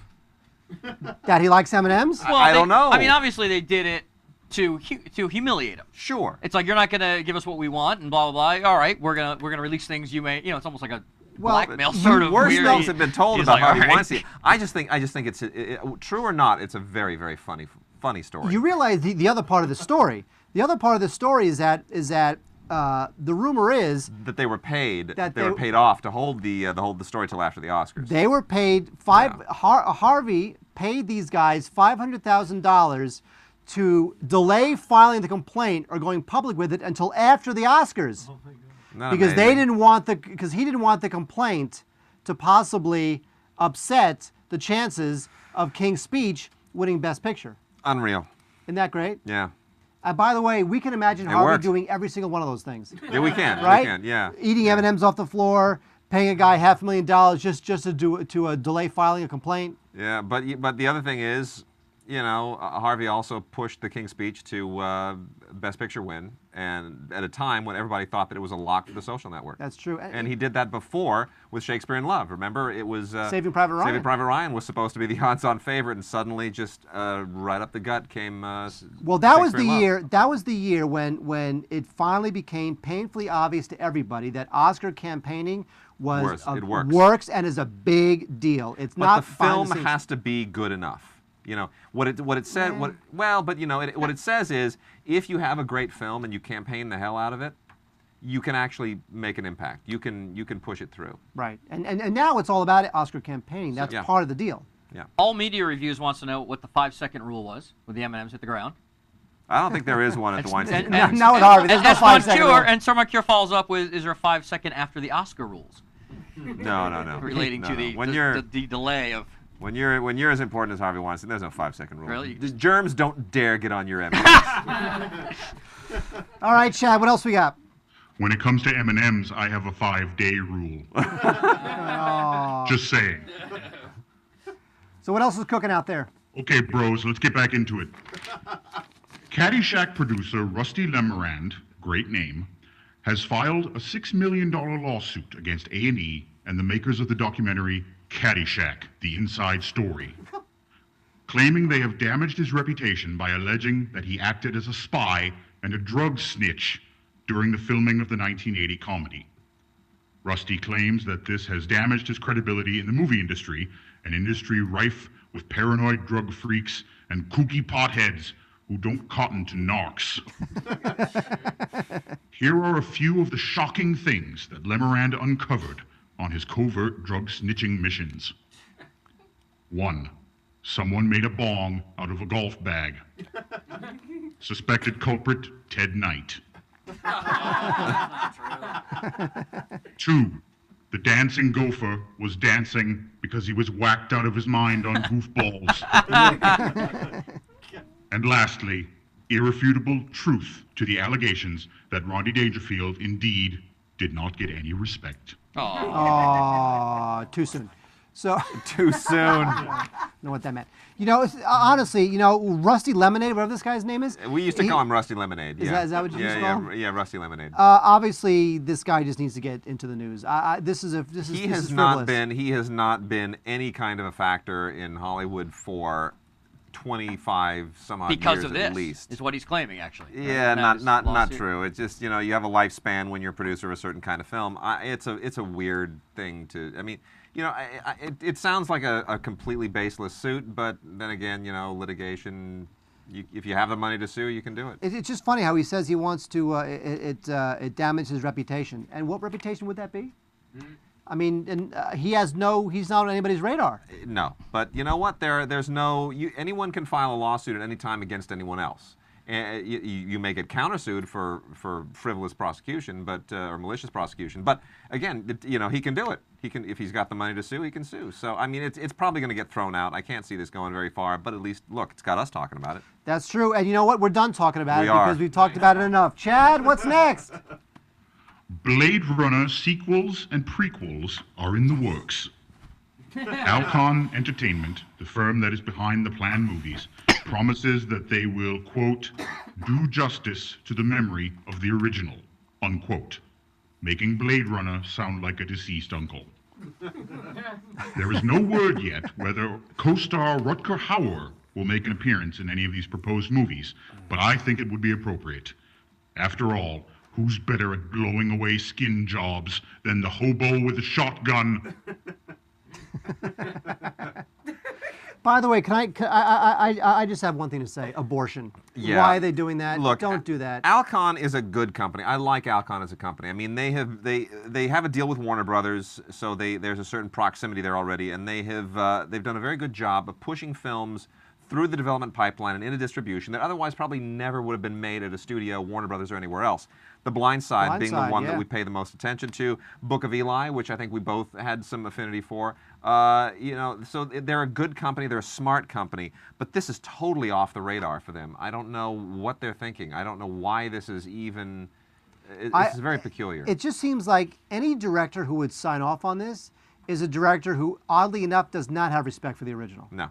That he likes M&Ms? Well, I don't know. I mean, obviously they did it to humiliate him. Sure. It's like, you're not gonna give us what we want, and blah blah blah. All right, we're gonna release things you may. You know, it's almost like a blackmail sort of worse weird. things have been told about like, Harvey all right. Weinstein. I just think it's true or not. It's a very, very funny story. You realize the other part of the story. The other part of the story is that the rumor is that they were paid. That they were paid off to hold the story till after the Oscars. They were paid Harvey paid these guys $500,000 to delay filing the complaint or going public with it until after the Oscars. Oh my God. Because he didn't want the complaint to possibly upset the chances of King's Speech winning Best Picture. Unreal. Isn't that great? Yeah. By the way, we can imagine Harvey doing every single one of those things. Yeah, we can. Right? We can. Yeah. Eating M&Ms off the floor, paying a guy $500,000 just to delay filing a complaint. Yeah, but the other thing is, you know, Harvey also pushed the King's Speech to Best Picture win, and at a time when everybody thought that it was a lock for The Social Network. That's true. And he did that before with Shakespeare in Love. Remember, it was Saving Private Ryan. Saving Private Ryan was supposed to be the odds-on favorite, and suddenly, just right up the gut came. Well, that was Shakespeare in the Love. year. That was the year when it finally became painfully obvious to everybody that Oscar campaigning works and is a big deal. It's but not. the film has to be good enough. You know what it said. But you know what it says is, if you have a great film and you campaign the hell out of it, you can actually make an impact. You can push it through. Right, and now it's all about Oscar campaigning. That's part of the deal. Yeah. All Media Reviews wants to know what the 5-second rule was when the M&Ms hit the ground. I don't think there is one at the Weinstein. Now with Harvey, there's no 5-second rule. And Sir Mark Cure follows up with, is there a 5-second after the Oscar rules? No. Relating to the delay of. When you're as important as Harvey Weinstein, there's no 5-second rule. Really? The germs don't dare get on your M&Ms. All right, Chad. What else we got? When it comes to M&Ms, I have a 5-day rule. Just saying. So what else is cooking out there? Okay, bros, let's get back into it. Caddyshack producer Rusty Lemarand, great name, has filed a $6 million lawsuit against A&E and the makers of the documentary Caddyshack, The Inside Story, claiming they have damaged his reputation by alleging that he acted as a spy and a drug snitch during the filming of the 1980 comedy. Rusty claims that this has damaged his credibility in the movie industry, an industry rife with paranoid drug freaks and kooky potheads who don't cotton to narcs. Here are a few of the shocking things that Lemarand uncovered on his covert drug snitching missions. 1. Someone made a bong out of a golf bag. Suspected culprit, Ted Knight. 2. The dancing gopher was dancing because he was whacked out of his mind on goofballs. And lastly, irrefutable truth to the allegations that Rodney Dangerfield indeed did not get any respect. Oh, too soon. So Too soon. I don't know what that meant. You know, honestly, you know, Rusty Lemonade, whatever this guy's name is. We used to call him Rusty Lemonade. Is Yeah. that what you used to call him? Yeah, Rusty Lemonade. Obviously, this guy just needs to get into the news. He has not been any kind of a factor in Hollywood for 25 some odd Because years of this, at least. is what he's claiming, actually. Yeah, That is not lawsuit. true. It's just, you know, you have a lifespan when you're a producer of a certain kind of film. It's a weird thing to. I mean, you know, it sounds like a completely baseless suit, but then again, you know, litigation. If you have the money to sue, you can do it. It's just funny how he says he wants to. It damages his reputation, and what reputation would that be? I mean, and he's not on anybody's radar. No, but you know what? There's no. Anyone can file a lawsuit at any time against anyone else. And you may get countersued for frivolous prosecution, but or malicious prosecution. But again, you know, he can do it. He can, if he's got the money to sue, he can sue. So I mean, it's probably going to get thrown out. I can't see this going very far. But at least, look, it's got us talking about it. That's true. And you know what? We're done talking about We it are. because we've talked about it enough. Chad, what's next? Blade Runner sequels and prequels are in the works. Alcon Entertainment, the firm that is behind the planned movies, promises that they will, quote, do justice to the memory of the original, unquote, making Blade Runner sound like a deceased uncle. There is no word yet whether co-star Rutger Hauer will make an appearance in any of these proposed movies, but I think it would be appropriate. After all, who's better at blowing away skin jobs than the hobo with a shotgun? By the way, I just have one thing to say. Abortion. Yeah. Why are they doing that? Look, don't do that. Alcon is a good company. I like Alcon as a company. I mean, they have a deal with Warner Brothers, so there's a certain proximity there already, and they've done a very good job of pushing films through the development pipeline and into distribution that otherwise probably never would have been made at a studio, Warner Brothers, or anywhere else. The Blind Side being the one that we pay the most attention to. Book of Eli, which I think we both had some affinity for. You know, so they're a good company, they're a smart company, but this is totally off the radar for them. I don't know what they're thinking. I don't know why this is even. This is very peculiar. It just seems like any director who would sign off on this is a director who, oddly enough, does not have respect for the original. No.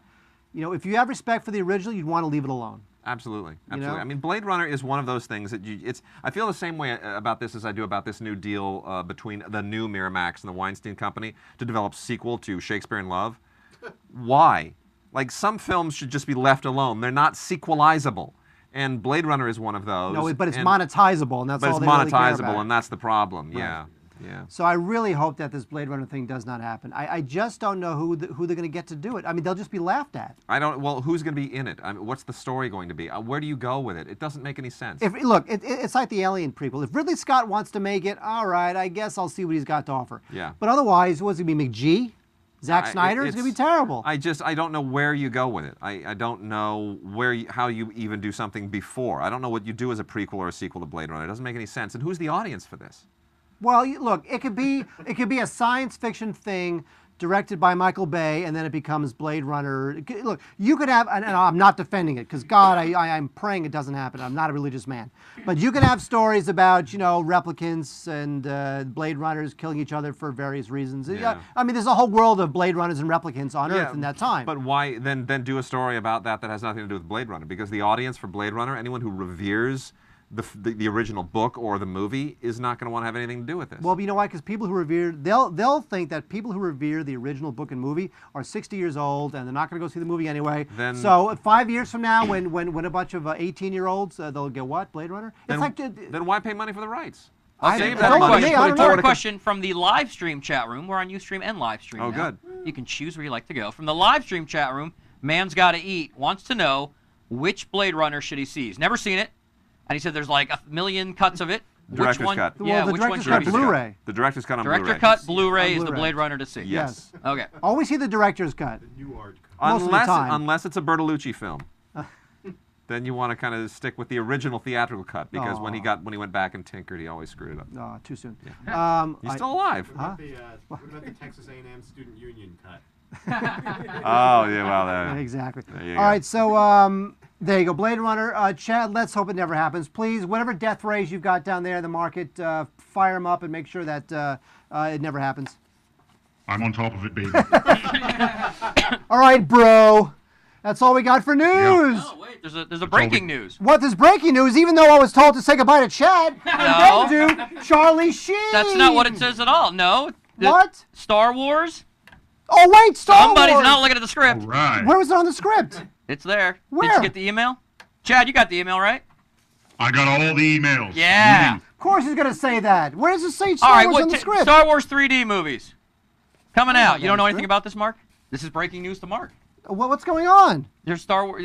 You know, if you have respect for the original, you'd want to leave it alone. Absolutely, You absolutely. know? I mean, Blade Runner is one of those things that I feel the same way about this as I do about this new deal between the new Miramax and the Weinstein Company to develop sequel to Shakespeare in Love. Why? Like, some films should just be left alone. They're not sequelizable. And Blade Runner is one of those. No, but it's monetizable, and that's all they really care monetizable, about. and that's the problem. Right. Yeah, yeah. So I really hope that this Blade Runner thing does not happen. I just don't know who they're going to get to do it. I mean, they'll just be laughed at. Well, who's going to be in it? I mean, what's the story going to be? Where do you go with it? It doesn't make any sense. Look, it's like the Alien prequel. If Ridley Scott wants to make it, all right, I guess I'll see what he's got to offer. Yeah. But otherwise, what's it going to be, McGee? Zack Snyder? It's going to be terrible. I don't know where you go with it. I don't know how you even do something before. I don't know what you do as a prequel or a sequel to Blade Runner. It doesn't make any sense. And who's the audience for this? Well, look, it could be a science fiction thing directed by Michael Bay, and then it becomes Blade Runner. Look, you could have, and I'm not defending it, because God, I'm praying it doesn't happen. I'm not a religious man. But you can have stories about, you know, replicants and Blade Runners killing each other for various reasons. Yeah. I mean, there's a whole world of Blade Runners and replicants on Earth in that time. But why then do a story about that has nothing to do with Blade Runner? Because the audience for Blade Runner, anyone who reveres the original book or the movie, is not going to want to have anything to do with this. Well, you know why? Because people who revere, they'll think that people who revere the original book and movie are 60 years old and they're not going to go see the movie anyway. So 5 years from now, when a bunch of 18-year-olds, they'll get what? Blade Runner? Then why pay money for the rights? Save that money. Question from the live stream chat room. We're on Ustream and live stream. Oh, now. good. You can choose where you like to go. From the live stream chat room, Man's Gotta Eat wants to know which Blade Runner should he see. He's never seen it. And he said there's like 1 million cuts of it. Director's cut. Yeah, the director's cut Blu-ray. The director's cut on Blu-ray. Director cut Blu-ray is the Blade Runner to see. Yes. Okay. Always see the director's cut. The new art cut. Most of the time. Unless it's a Bertolucci film. Then you want to kind of stick with the original theatrical cut, because when he went back and tinkered, he always screwed it up. Oh, too soon. Yeah. He's still alive. What about the Texas A&M Student Union cut? Oh, yeah, well, exactly. There you All go. right, so there you go, Blade Runner. Chad, let's hope it never happens. Please, whatever death rays you've got down there in the market, fire them up and make sure that it never happens. I'm on top of it, baby. All right, bro. That's all we got for news. Oh wait, there's a breaking news. What? There's breaking news. Even though I was told to say goodbye to Chad, and then do Charlie Sheen. That's not what it says at all. No. What? Star Wars? Oh wait, Star Wars. Somebody's not looking at the script. All right. Where was it on the script? It's there. Where? Did you get the email? Chad, you got the email, right? I got all the emails. Yeah. Of course he's gonna say that. Where does it say Star All right, Wars on the script? Star Wars 3D movies coming out. You don't know script. anything about this, Mark? This is breaking news to Mark. What's going on? There's Star Wars.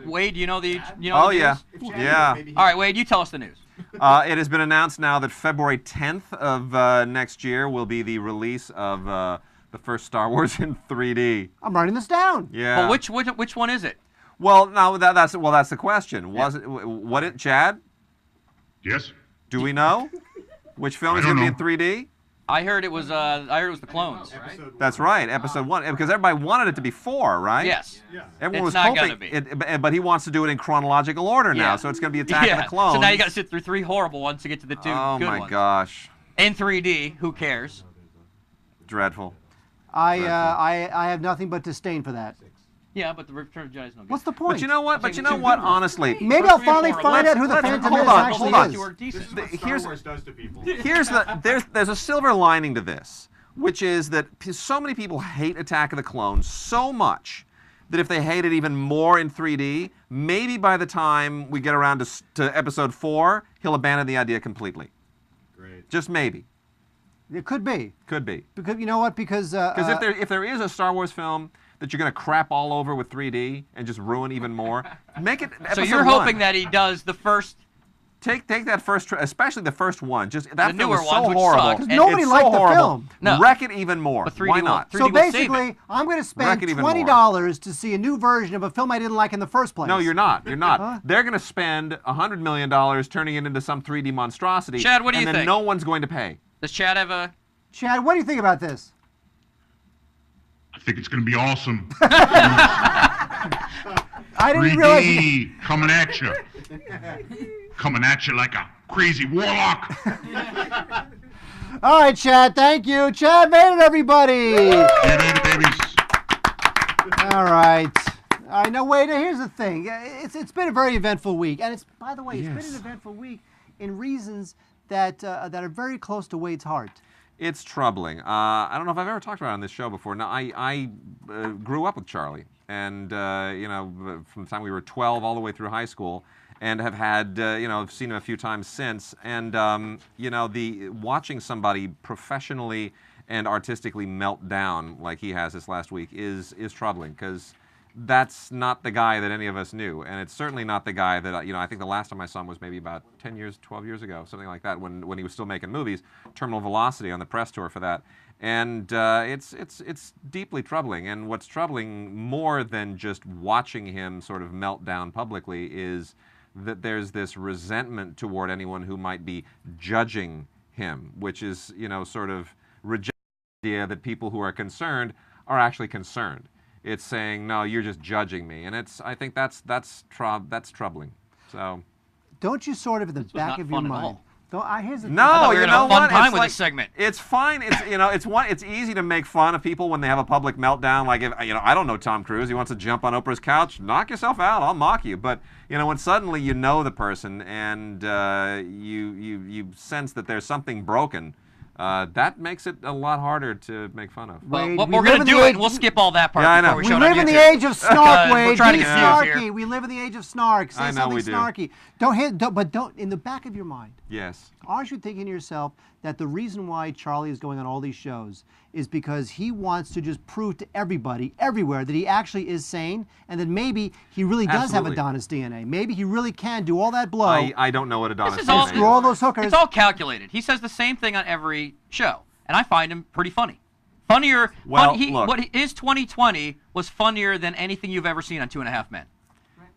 Wade, do you know the? Oh, the yeah. news? Yeah. All right, Wade, you tell us the news. It has been announced now that February 10th of next year will be the release of the first Star Wars in 3D. I'm writing this down. Yeah. Well, which one is it? Well, now that's the question. Was it Chad? Yes. Do we know which film I is going to be don't in 3D? I heard it was the clones. That's right, episode 1, because everybody wanted it to be 4, right? Yes. Everyone It's was not hoping, gonna be. but he wants to do it in chronological order now, Yeah. so it's going to be Attack of the Clones. So now you got to sit through 3 horrible ones to get to the 2 good ones. Oh my gosh, In 3D, who cares? dreadful. I have nothing but disdain for that. Yeah, but the Return of the Jedi is no good. What's the point? But you know what? Honestly, Maybe I'll finally find out who the Phantom hold Menace on, actually hold on. is. This is what Star Wars does to people. There's a silver lining to this, which is that so many people hate Attack of the Clones so much that if they hate it even more in 3D, maybe by the time we get around to episode 4, he'll abandon the idea completely. Great. Just maybe. It could be. Could be. Because you know what? Because if there is a Star Wars film that you're going to crap all over with 3D and just ruin even more, make it episode So you're 1. hoping that he does the first. Take that first, especially the first one. Just that The film newer is so ones, which horrible. suck. Because nobody It's liked so the horrible. film. No. Wreck it even more. But 3D Why will- not? 3D So will save basically, it. I'm going to spend Wreck it even more. $20 to see a new version of a film I didn't like in the first place. No, you're not. You're not. They're going to spend $100 million turning it into some 3D monstrosity. Chad, what do you and then think? no one's going to pay. Does Chad have a? Chad, what do you think about this? I think it's going to be awesome. I didn't realize. 3D coming at you. Coming at you like a crazy warlock. All right, Chad. Thank you. Chad made it, everybody. See you later, babies. All right. All right. Now, wait. Here's the thing. It's been a very eventful week, and by the way, it's been an eventful week in reasons that are very close to Wade's heart. It's troubling. I don't know if I've ever talked about it on this show before. Now, I grew up with Charlie, and from the time we were 12 all the way through high school, and have had I've seen him a few times since. And the watching somebody professionally and artistically melt down like he has this last week is troubling, because that's not the guy that any of us knew, and it's certainly not the guy that I think the last time I saw him was maybe about 10 years, 12 years ago, something like that, when he was still making movies. Terminal Velocity on the press tour for that, and it's deeply troubling. And what's troubling more than just watching him sort of melt down publicly is that there's this resentment toward anyone who might be judging him, which is sort of rejecting the idea that people who are concerned are actually concerned. It's saying, no, you're just judging me, and I think that's troubling. So, Don't you sort of in the back not of your fun at mind? all. Here's the no, we were you gonna know have a fun what? time It's with like, this segment. It's fine. It's easy to make fun of people when they have a public meltdown. Like if I don't know Tom Cruise, he wants to jump on Oprah's couch, knock yourself out. I'll mock you. But when suddenly you know the person and you sense that there's something broken. That makes it a lot harder to make fun of. Well, Wade, we're we going live to in do the it, age- and we'll skip all that part Yeah, I know. before we We show it live on in the YouTube. age of snark, We're Wade. trying to Be get views here. snarky. We live in the age of snark. Say I know something we do. snarky. Don't in the back of your mind. Yes. Aren't you thinking to yourself that the reason why Charlie is going on all these shows is because he wants to just prove to everybody, everywhere, that he actually is sane, and that maybe he really does have Absolutely. Adonis DNA. Maybe he really can do all that blow. I don't know what Adonis This is DNA all- is. Screw all those hookers. It's all calculated. He says the same thing on every show, and I find him pretty funny. Funnier. Well, look. His 2020 was funnier than anything you've ever seen on 2.5 Men.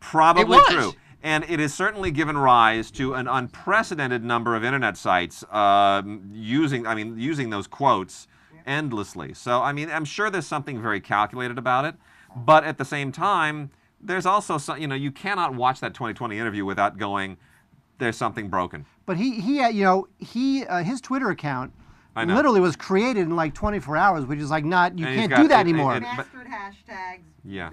Probably It was. true. And it has certainly given rise to an unprecedented number of internet sites using those quotes endlessly. So, I'm sure there's something very calculated about it. But at the same time, there's also some, you cannot watch that 2020 interview without going, there's something broken. But his Twitter account I know. literally was created in like 24 hours, which is like not, you And he's can't got- do that it- anymore. it- Mastered hashtags. Yeah.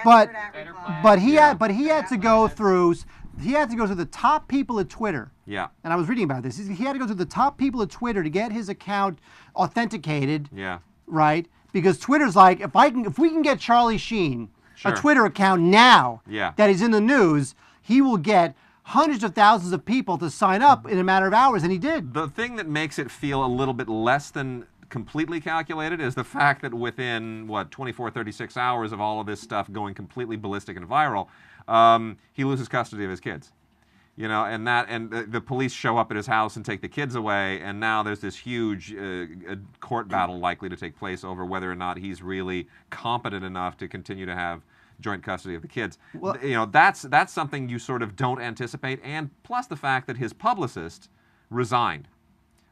But- Mastered at reply. But he had to go through the top people at Twitter. Yeah. And I was reading about this. He had to go through the top people at Twitter to get his account authenticated. Yeah. Right? Because Twitter's like, if we can get Charlie Sheen Sure. a Twitter account now Yeah. that is in the news, he will get hundreds of thousands of people to sign up in a matter of hours, and he did. The thing that makes it feel a little bit less than completely calculated is the fact that within, 24, 36 hours of all of this stuff going completely ballistic and viral, he loses custody of his kids. You know, and the police show up at his house and take the kids away, and now there's this huge court battle likely to take place over whether or not he's really competent enough to continue to have joint custody of the kids. Well- You know, that's something you sort of don't anticipate, and plus the fact that his publicist resigned.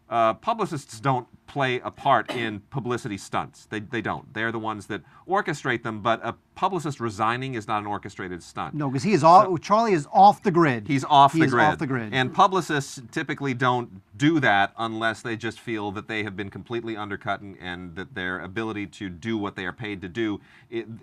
Publicists don't play a part in publicity stunts. They don't. They're the ones that orchestrate them, but a publicist resigning is not an orchestrated stunt. No, because he is all, Charlie is off the grid. He's off He the is grid. off the grid. And publicists typically don't do that unless they just feel that they have been completely undercut and that their ability to do what they are paid to do,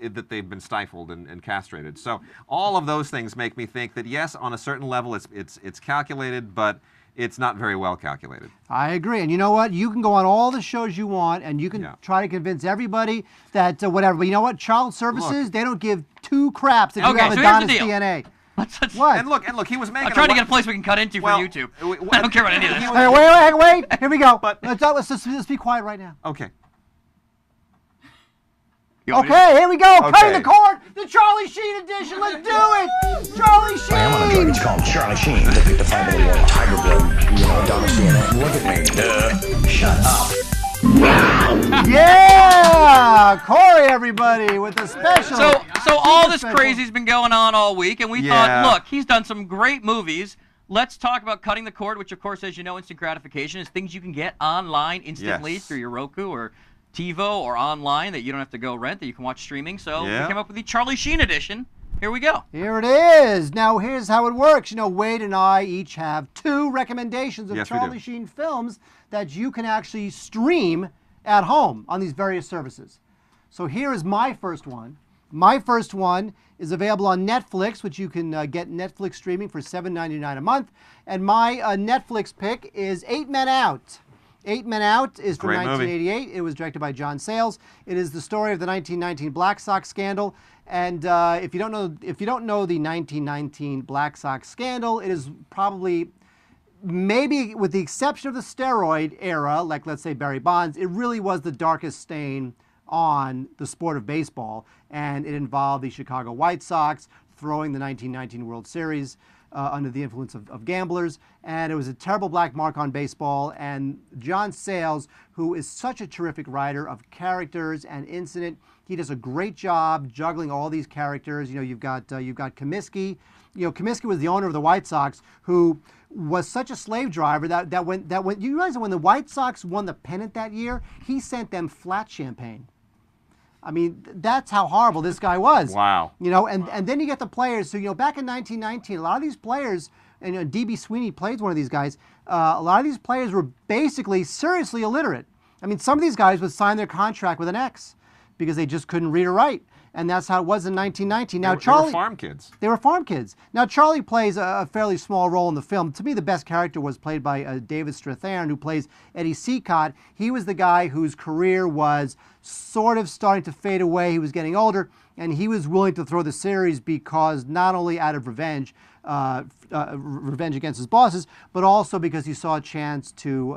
that they've been stifled and castrated. So all of those things make me think that yes, on a certain level it's calculated, but it's not very well calculated. I agree. And you know what? You can go on all the shows you want, and you can try to convince everybody that whatever. But you know what? Child services, they don't give two craps if you Okay, have so Adonis here's the deal. DNA. Let's- What? And look, he was making. I'm trying to get a place we can cut into Well, for YouTube. I don't care about any of this. Hey, wait. Here we go. Let's be quiet right now. Okay. Okay, here we go. Okay. Cutting the cord. The Charlie Sheen edition. Let's do it. Charlie Sheen. I'm on a drug. It's called Charlie Sheen. Looking to find a little tiger blood. You know, Adonis DNA. Look at me. Shut up. Yeah, Corey, everybody, with the special. So all this special. crazy's been going on all week, and we Yeah. thought, look, he's done some great movies. Let's talk about cutting the cord, which, of course, as you know, instant gratification is things you can get online instantly Yes. through your Roku or TiVo or online that you don't have to go rent, that you can watch streaming. So Yeah. we came up with the Charlie Sheen edition. Here we go. Here it is. Now, here's how it works. You know, Wade and I each have two recommendations of Yes, we do. Charlie Sheen films that you can actually stream at home on these various services. So here is my first one. My first one is available on Netflix, which you can get Netflix streaming for $7.99 a month. And my Netflix pick is 8 Men Out. 8 Men Out is from Great movie. 1988. It was directed by John Sayles. It is the story of the 1919 Black Sox scandal. And if you don't know the 1919 Black Sox scandal, it is probably, maybe with the exception of the steroid era, like let's say Barry Bonds, it really was the darkest stain on the sport of baseball. And it involved the Chicago White Sox throwing the 1919 World Series under the influence of gamblers. And it was a terrible black mark on baseball. And John Sayles, who is such a terrific writer of characters and incident, he does a great job juggling all these characters. You know, you've got Comiskey. You know, Comiskey was the owner of the White Sox, who was such a slave driver that when you realize that when the White Sox won the pennant that year, he sent them flat champagne. I mean, that's how horrible this guy was. Wow. You know, and then you get the players. So, you know, back in 1919, a lot of these players, and D.B. Sweeney played one of these guys, a lot of these players were basically seriously illiterate. I mean, some of these guys would sign their contract with an X because they just couldn't read or write. And that's how it was in 1919. Now, They Charlie... were farm kids. They were farm kids. Now, Charlie plays a fairly small role in the film. To me, the best character was played by David Strathairn, who plays Eddie Seacott. He was the guy whose career was sort of starting to fade away. He was getting older, and he was willing to throw the series because not only out of revenge, revenge against his bosses, but also because he saw a chance to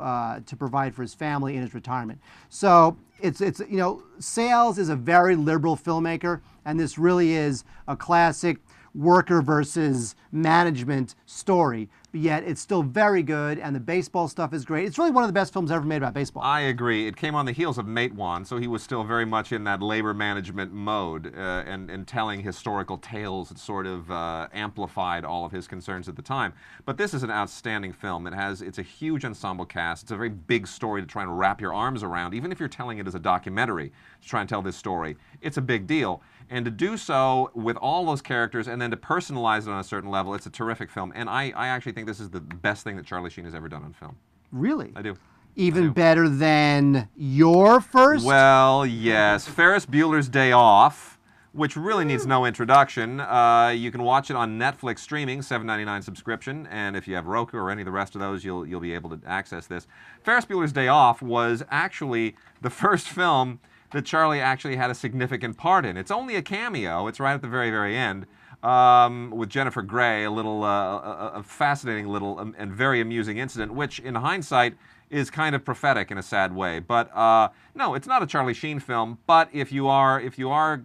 provide for his family in his retirement. So it's you know, Sayles is a very liberal filmmaker, and this really is a classic worker versus management story. But yet it's still very good, and the baseball stuff is great. It's really one of the best films ever made about baseball. I agree. It came on the heels of Matewan, so he was still very much in that labor management mode and telling historical tales that sort of amplified all of his concerns at the time. But this is an outstanding film. It's a huge ensemble cast. It's a very big story to try and wrap your arms around. Even if you're telling it as a documentary, to try and tell this story, it's a big deal. And to do so with all those characters and then to personalize it on a certain level, it's a terrific film. And I actually think this is the best thing that Charlie Sheen has ever done on film. Really? I do. Even better than your first? Well, yes. Ferris Bueller's Day Off, which really needs no introduction. You can watch it on Netflix streaming, $7.99 subscription, and if you have Roku or any of the rest of those, you'll be able to access this. Ferris Bueller's Day Off was actually the first film that Charlie actually had a significant part in. It's only a cameo. It's right at the very, very end. With Jennifer Grey, a fascinating little and very amusing incident, which in hindsight is kind of prophetic in a sad way. But no, it's not a Charlie Sheen film. But if you are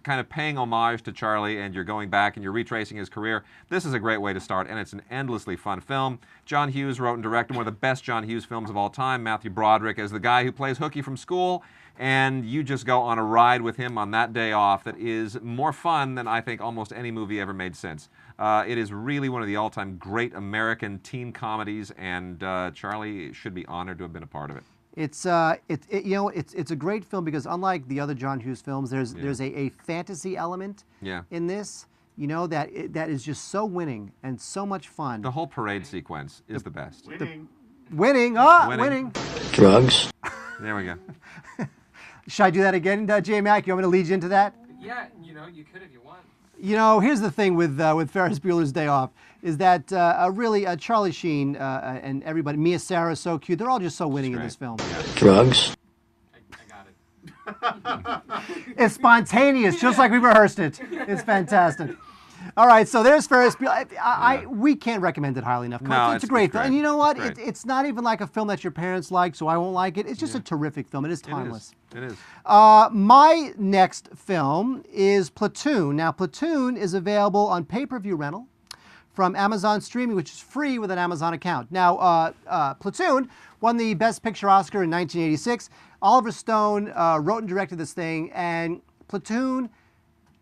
kind of paying homage to Charlie and you're going back and you're retracing his career, this is a great way to start, and it's an endlessly fun film. John Hughes wrote and directed one of the best John Hughes films of all time. Matthew Broderick as the guy who plays Hooky from School. And you just go on a ride with him on that day off that is more fun than I think almost any movie ever made since. It is really one of the all-time great American teen comedies, and Charlie should be honored to have been a part of it. It's it's a great film because unlike the other John Hughes films, there's a fantasy element in this. You know that is just so winning and so much fun. The whole parade sequence is the best. Winning. Drugs. There we go. Should I do that again, J-Mac? You want me to lead you into that? Yeah, you could if you want. Here's the thing with Ferris Bueller's Day Off is that really Charlie Sheen and everybody, Mia Sara, so cute. They're all just so winning in this film. Yeah. Drugs. I got it. It's spontaneous, just like we rehearsed it. It's fantastic. All right, so there's Ferris Bueller. We can't recommend it highly enough. No, it's a great film. And you know what? It's not even like a film that your parents like, so I won't like it. It's just a terrific film. It is timeless. It is. My next film is Platoon. Now, Platoon is available on pay-per-view rental from Amazon Streaming, which is free with an Amazon account. Now, Platoon won the Best Picture Oscar in 1986. Oliver Stone wrote and directed this thing, and Platoon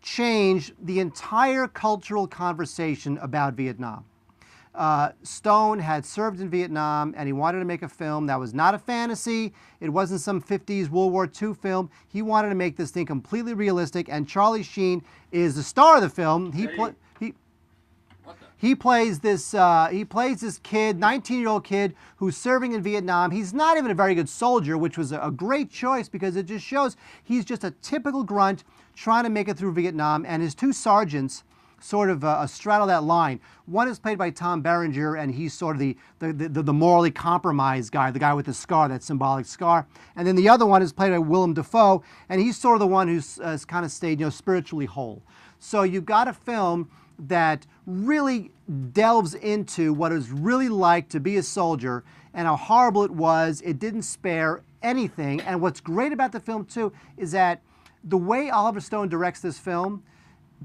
changed the entire cultural conversation about Vietnam. Stone had served in Vietnam, and he wanted to make a film that was not a fantasy. It wasn't some 50s World War II film. He wanted to make this thing completely realistic, and Charlie Sheen is the star of the film. He plays this kid, 19-year-old kid, who's serving in Vietnam. He's not even a very good soldier, which was a great choice because it just shows he's just a typical grunt trying to make it through Vietnam, and his two sergeants sort of straddle that line. One is played by Tom Berenger, and he's sort of the morally compromised guy, the guy with the scar, that symbolic scar. And then the other one is played by Willem Dafoe, and he's sort of the one who's kind of stayed, spiritually whole. So you've got a film that really delves into what it was really like to be a soldier and how horrible it was. It didn't spare anything. And what's great about the film, too, is that the way Oliver Stone directs this film,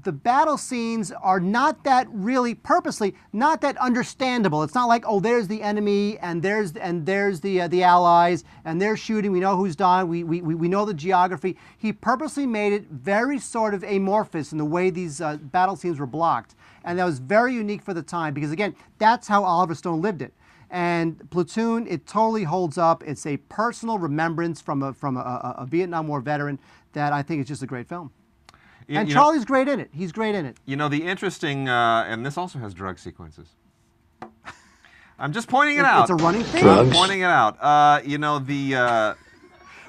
the battle scenes are not that really purposely, not that understandable. It's not like, oh, there's the enemy and there's the allies and they're shooting. We know who's done. We know the geography. He purposely made it very sort of amorphous in the way these battle scenes were blocked, and that was very unique for the time because again, that's how Oliver Stone lived it. And Platoon, it totally holds up. It's a personal remembrance from a Vietnam War veteran that I think is just a great film. And Charlie's great in it. He's great in it. The interesting, and this also has drug sequences. I'm just pointing it out. It's a running thing? I'm pointing it out.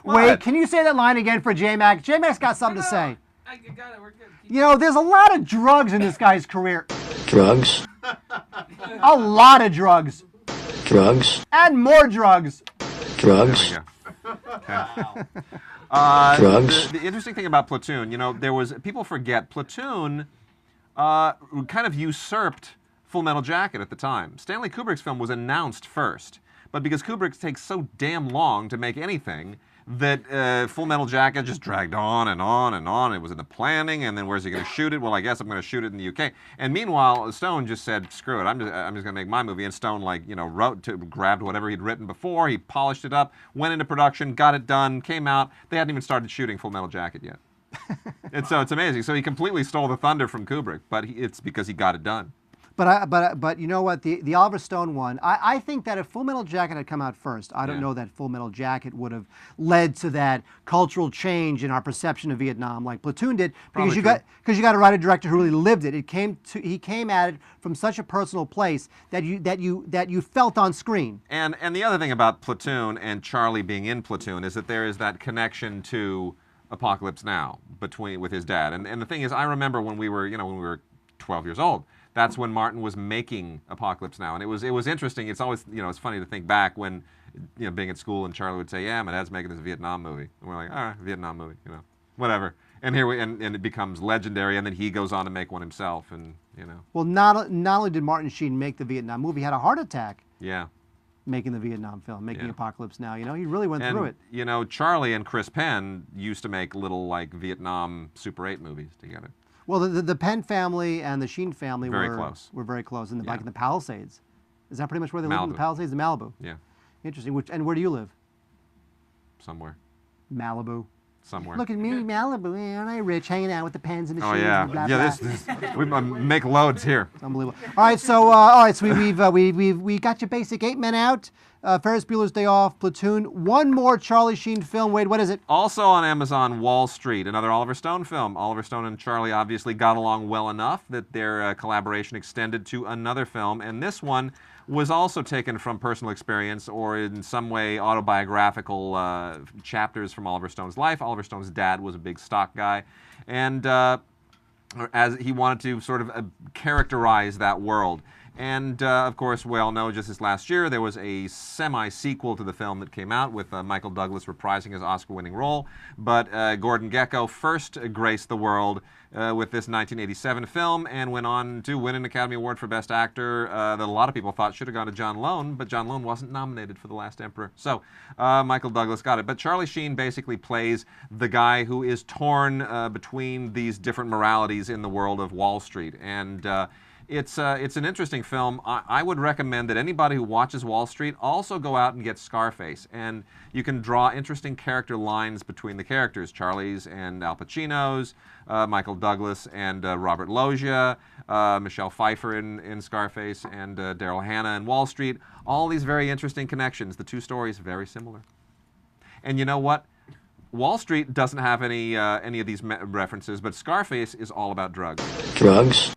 Wait, can you say that line again for J-Mac? J-Mac's got something to say. I got it. We're good. There's a lot of drugs in this guy's career. Drugs. A lot of drugs. Drugs. And more drugs. Drugs. There we go. Okay. Drugs. The interesting thing about Platoon, people forget Platoon kind of usurped Full Metal Jacket at the time. Stanley Kubrick's film was announced first, but because Kubrick takes so damn long to make anything, that Full Metal Jacket just dragged on and on and on. It was in the planning, and then where's he going to shoot it? Well, I guess I'm going to shoot it in the UK. And meanwhile, Stone just said, screw it, I'm just going to make my movie. And Stone, grabbed whatever he'd written before, he polished it up, went into production, got it done, came out. They hadn't even started shooting Full Metal Jacket yet. And so it's amazing. So he completely stole the thunder from Kubrick, but it's because he got it done. But you know what? The Oliver Stone one, I think that if Full Metal Jacket had come out first, I don't Yeah. know that Full Metal Jacket would have led to that cultural change in our perception of Vietnam like Platoon did, because Probably you got to write a director who really lived it. He came at it from such a personal place that you felt on screen. And the other thing about Platoon and Charlie being in Platoon is that there is that connection to Apocalypse Now with his dad. And the thing is, I remember when we were 12 years old. That's when Martin was making Apocalypse Now, and it was interesting. It's always, it's funny to think back when, being at school and Charlie would say, "Yeah, my dad's making this Vietnam movie," and we're like, "All right, Vietnam movie, whatever." And here and it becomes legendary, and then he goes on to make one himself, and Well, not only did Martin Sheen make the Vietnam movie, he had a heart attack Yeah. making the Vietnam film, making Yeah. Apocalypse Now. He really went through it. Charlie and Chris Penn used to make little Vietnam Super 8 movies together. Well, the Penn family and the Sheen family Very were close. Were very close in the Yeah. in the Palisades. Is that pretty much where they live in the Malibu. Palisades? In Malibu. Yeah. Interesting. And where do you live? Somewhere. Malibu. Somewhere. Look at me, Malibu. Aren't I rich, hanging out with the Penns and the Oh Sheens yeah. and blah, Yeah. blah. We make loads here. Unbelievable. All right, so we got your basic 8 men out. Ferris Bueller's Day Off, Platoon. One more Charlie Sheen film. Wade, what is it? Also on Amazon, Wall Street, another Oliver Stone film. Oliver Stone and Charlie obviously got along well enough that their collaboration extended to another film, and this one was also taken from personal experience or in some way autobiographical chapters from Oliver Stone's life. Oliver Stone's dad was a big stock guy, and as he wanted to sort of characterize that world. And, of course, we all know just this last year there was a semi-sequel to the film that came out with Michael Douglas reprising his Oscar-winning role. But Gordon Gekko first graced the world with this 1987 film and went on to win an Academy Award for Best Actor that a lot of people thought should have gone to John Lone, but John Lone wasn't nominated for The Last Emperor. So Michael Douglas got it. But Charlie Sheen basically plays the guy who is torn between these different moralities in the world of Wall Street. And it's an interesting film. I would recommend that anybody who watches Wall Street also go out and get Scarface. And you can draw interesting character lines between the characters, Charlie's and Al Pacino's, Michael Douglas and Robert Loggia, Michelle Pfeiffer in Scarface, and Daryl Hannah in Wall Street. All these very interesting connections. The two stories very similar. And you know what? Wall Street doesn't have any of these references, but Scarface is all about drugs. Drugs?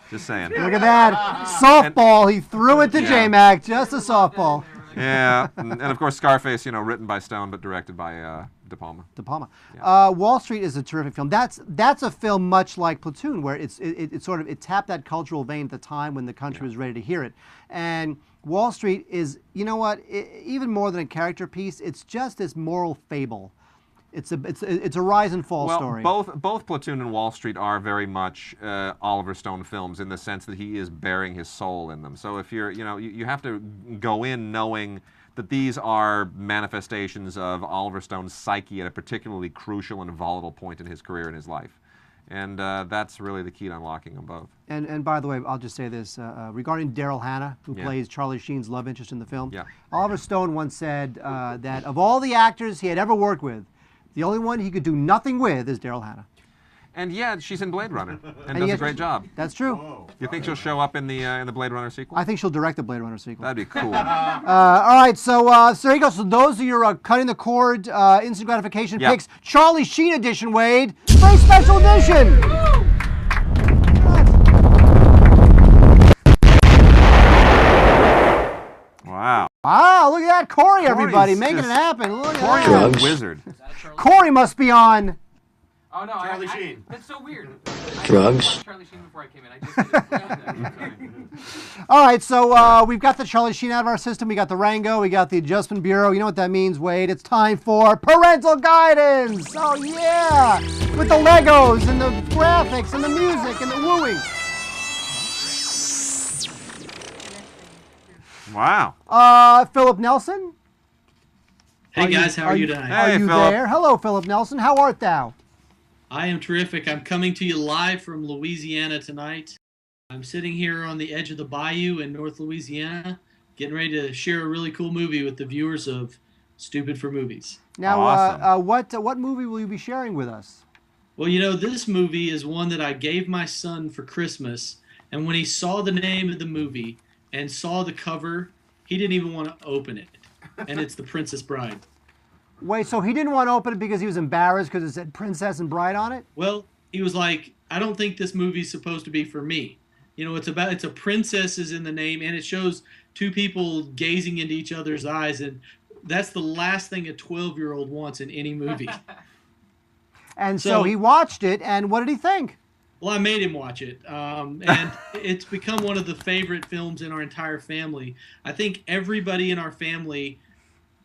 Just saying. Look at that. Softball. He threw it to J-Mac. Just a softball. Yeah. And of course, Scarface, written by Stone, but directed by De Palma. De Palma. Yeah. Wall Street is a terrific film. That's a film much like Platoon, where it tapped that cultural vein at the time when the country was ready to hear it. And Wall Street is, even more than a character piece, it's just this moral fable. It's a rise and fall story. Both Platoon and Wall Street are very much Oliver Stone films in the sense that he is bearing his soul in them. So if you're, you have to go in knowing that these are manifestations of Oliver Stone's psyche at a particularly crucial and volatile point in his career and his life. And that's really the key to unlocking them both. And by the way, I'll just say this, regarding Daryl Hannah, who plays Charlie Sheen's love interest in the film, Oliver Stone once said that of all the actors he had ever worked with, the only one he could do nothing with is Daryl Hannah. And yeah, she's in Blade Runner and does a great job. That's true. Whoa. You think she'll show up in the Blade Runner sequel? I think she'll direct the Blade Runner sequel. That'd be cool. All right, so there you go. So those are your cutting the cord instant gratification picks. Charlie Sheen edition, Wade. Very special edition. Wow. Wow, look at that. Corey, everybody, making it happen. Look at that. Corey's a wizard. Corey must be on. Oh no, Charlie Sheen. That's so weird. Drugs? I Charlie Sheen before I came in. I just did All right, so we've got the Charlie Sheen out of our system. We got the Rango. We got the Adjustment Bureau. You know what that means, Wade? It's time for parental guidance. Oh, yeah. With the Legos and the graphics and the music and the wooing. Wow. Philip Nelson? Hey guys, how are you tonight? Are you Philip. there? Hello, Philip Nelson. How art thou? I am terrific. I'm coming to you live from Louisiana tonight. I'm sitting here on the edge of the bayou in North Louisiana, getting ready to share a really cool movie with the viewers of Stupid for Movies. Now, Awesome. what movie will you be sharing with us? Well, this movie is one that I gave my son for Christmas, And when he saw the name of the movie and saw the cover, he didn't even want to open it. And it's The Princess Bride. Wait, so he didn't want to open it because he was embarrassed because it said Princess and Bride on it? Well, he was like, I don't think this movie's supposed to be for me. It's a princess is in the name, and it shows two people gazing into each other's eyes, and that's the last thing a 12-year-old wants in any movie. And so he watched it, and what did he think? Well, I made him watch it, and it's become one of the favorite films in our entire family. I think everybody in our family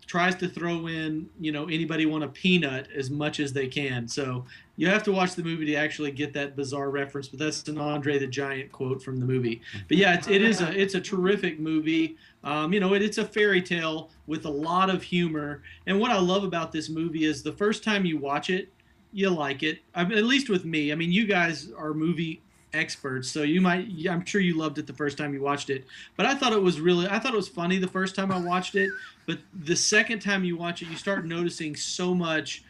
tries to throw in, anybody want a peanut as much as they can. So you have to watch the movie to actually get that bizarre reference, but that's an Andre the Giant quote from the movie. But yeah, it's a terrific movie. It's a fairy tale with a lot of humor. And what I love about this movie is the first time you watch it, you like it. I mean, at least with me. I mean, you guys are movie experts, so I'm sure you loved it the first time you watched it. But I thought it was funny the first time I watched it. But the second time you watch it, you start noticing so much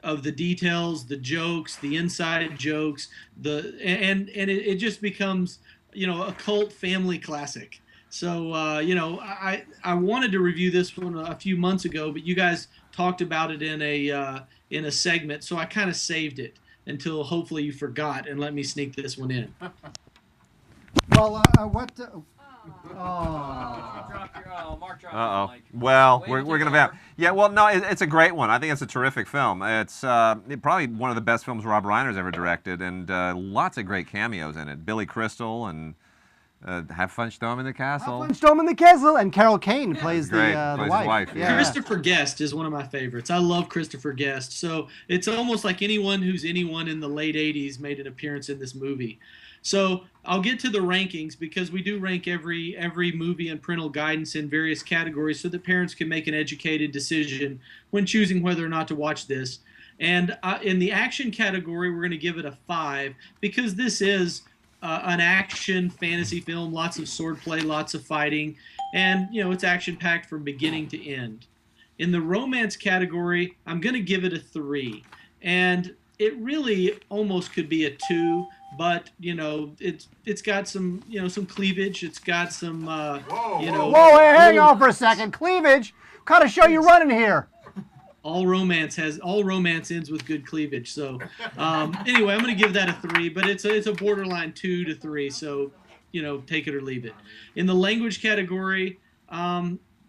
of the details, the jokes, the inside jokes, and it just becomes, a cult family classic. So, I wanted to review this one a few months ago, but you guys talked about it in a segment, so I kind of saved it until hopefully you forgot and let me sneak this one in. Well, what? Mark dropped Uh-oh. the mic. Well, Way we're to going go. to yeah, well, no, it's a great one. I think it's a terrific film. It's probably one of the best films Rob Reiner's ever directed, and lots of great cameos in it. Billy Crystal and Have Fun Storm in the Castle. Have Fun Storm in the Castle, and Carol Kane plays Great. the Plays his wife. wife, yeah. Christopher Guest is one of my favorites. I love Christopher Guest. So it's almost like anyone in the late 80s made an appearance in this movie. So I'll get to the rankings because we do rank every movie and parental guidance in various categories so that parents can make an educated decision when choosing whether or not to watch this. And in the action category, we're going to give it a 5 because this is an action fantasy film, lots of swordplay, lots of fighting, and it's action-packed from beginning to end. In the romance category, I'm going to give it a 3, and it really almost could be a 2, but it's got some some cleavage. It's got some Whoa, hey, hang on for a second. Cleavage? What kind of show you running here? All romance ends with good cleavage. So anyway, I'm going to give that a 3, but it's a borderline 2 to 3. So take it or leave it. In the language category,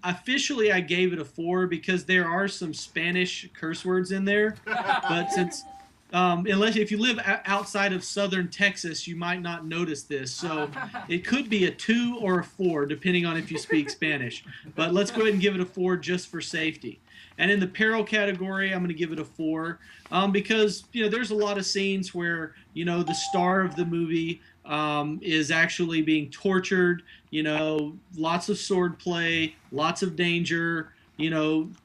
officially I gave it a 4 because there are some Spanish curse words in there. But since if you live outside of southern Texas, you might not notice this. So it could be a 2 or a 4, depending on if you speak Spanish. But let's go ahead and give it a 4 just for safety. And in the peril category, I'm going to give it a 4 because there's a lot of scenes where the star of the movie is actually being tortured. Lots of swordplay, lots of danger.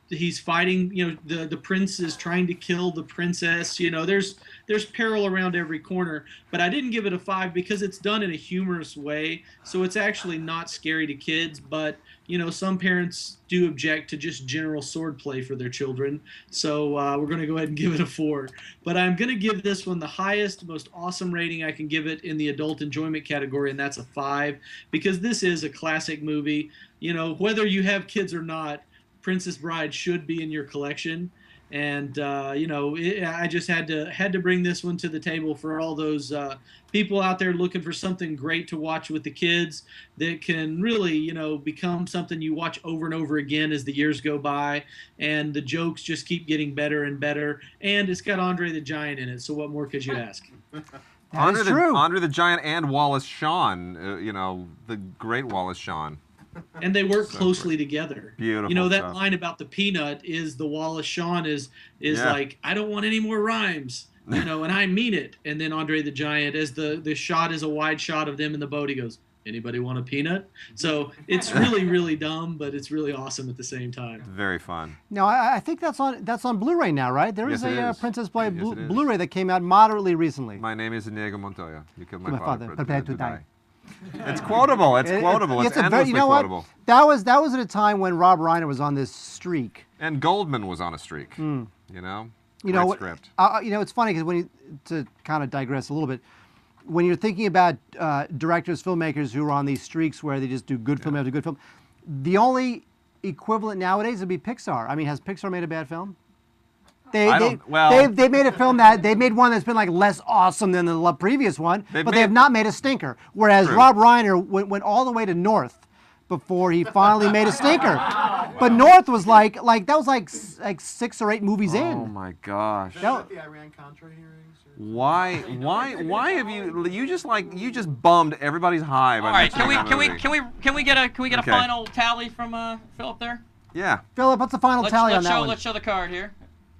He's fighting. The prince is trying to kill the princess. There's peril around every corner. But I didn't give it a 5 because it's done in a humorous way, so it's actually not scary to kids. But some parents do object to just general swordplay for their children. So we're going to go ahead and give it a 4. But I'm going to give this one the highest, most awesome rating I can give it in the adult enjoyment category, and that's a 5 because this is a classic movie. Whether you have kids or not, Princess Bride should be in your collection. And I just had to bring this one to the table for all those people out there looking for something great to watch with the kids that can really become something you watch over and over again as the years go by, and the jokes just keep getting better and better, and it's got Andre the Giant in it, so what more could you ask? Andre the Giant and Wallace Shawn, the great Wallace Shawn. And they work closely together. Beautiful that stuff. line about the peanut is the Wallace Shawn is like, I don't want any more rhymes, and I mean it. And then Andre the Giant, as the shot is a wide shot of them in the boat, he goes, anybody want a peanut? So it's really, really dumb, but it's really awesome at the same time. Very fun. Now, I think that's on Blu-ray now, right? There is Yes, it a is. Princess Bride Yes, it is. Blu-ray that came out moderately recently. My name is Inigo Montoya. You killed my My father. father, prepared to die. It's quotable. It's quotable. It's endlessly quotable. That was at a time when Rob Reiner was on this streak. And Goldman was on a streak. Great script. It's funny because to kind of digress a little bit, when you're thinking about directors, filmmakers who are on these streaks where they just do good film after good film, the only equivalent nowadays would be Pixar. I mean, has Pixar made a bad film? They made a film they made one that's been like less awesome than the previous one, but they have not made a stinker. Whereas Rob Reiner went all the way to North before he finally made a stinker. But North was like that was like 6 or 8 movies in. Oh my gosh. The Iran-Contra hearings? Why have you just bummed everybody's high by All right, mentioning can we get a Okay. final tally from Philip there? Yeah. Philip, what's the final tally on that one? Let's show the card here.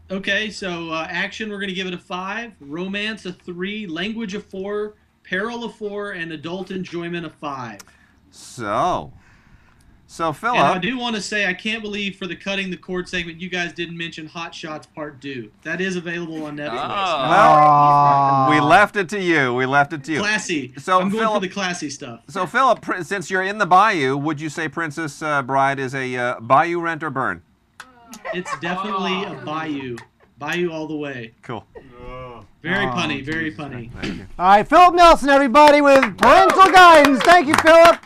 Okay, so action, we're going to give it a 5, romance a 3, language a 4, peril a 4, and adult enjoyment a 5. So Philip. And I do want to say, I can't believe for the cutting the cord segment, you guys didn't mention Hot Shots Part 2. That is available on Netflix. Well, we left it to you. Classy. So I'm going Philip, for the classy stuff. So Philip, since you're in the Bayou, would you say Princess Bride is a Bayou rent or burn? It's definitely a Bayou. Bayou all the way. Cool. Very punny, very punny. Thank you. All right, Philip Nelson, everybody, with parental guidance. Thank you, Philip.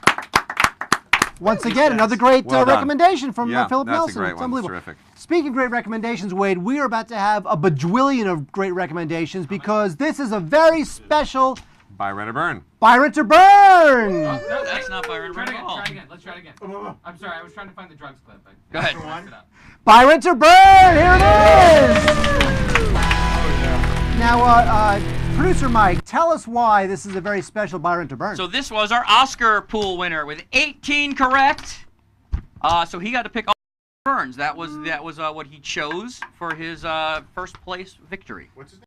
Once again, another great recommendation from Philip Nelson. That's a great it's one. unbelievable. Terrific. Speaking of great recommendations, Wade, we are about to have a bajillion of great recommendations because this is a very special Buy, Rent, or Burn. Buy, Rent, or Burn. No, that's not Buy, Rent, or Burn at all. Try it again. Let's try it again. I'm sorry, I was trying to find the drugs clip. Go ahead. Buy, Rent, or Burn. Here it is. Now, producer Mike, tell us why this is a very special Buy, Rent, or Burn. So this was our Oscar pool winner with 18 correct. So he got to pick all burns. That was what he chose for his first place victory. What's his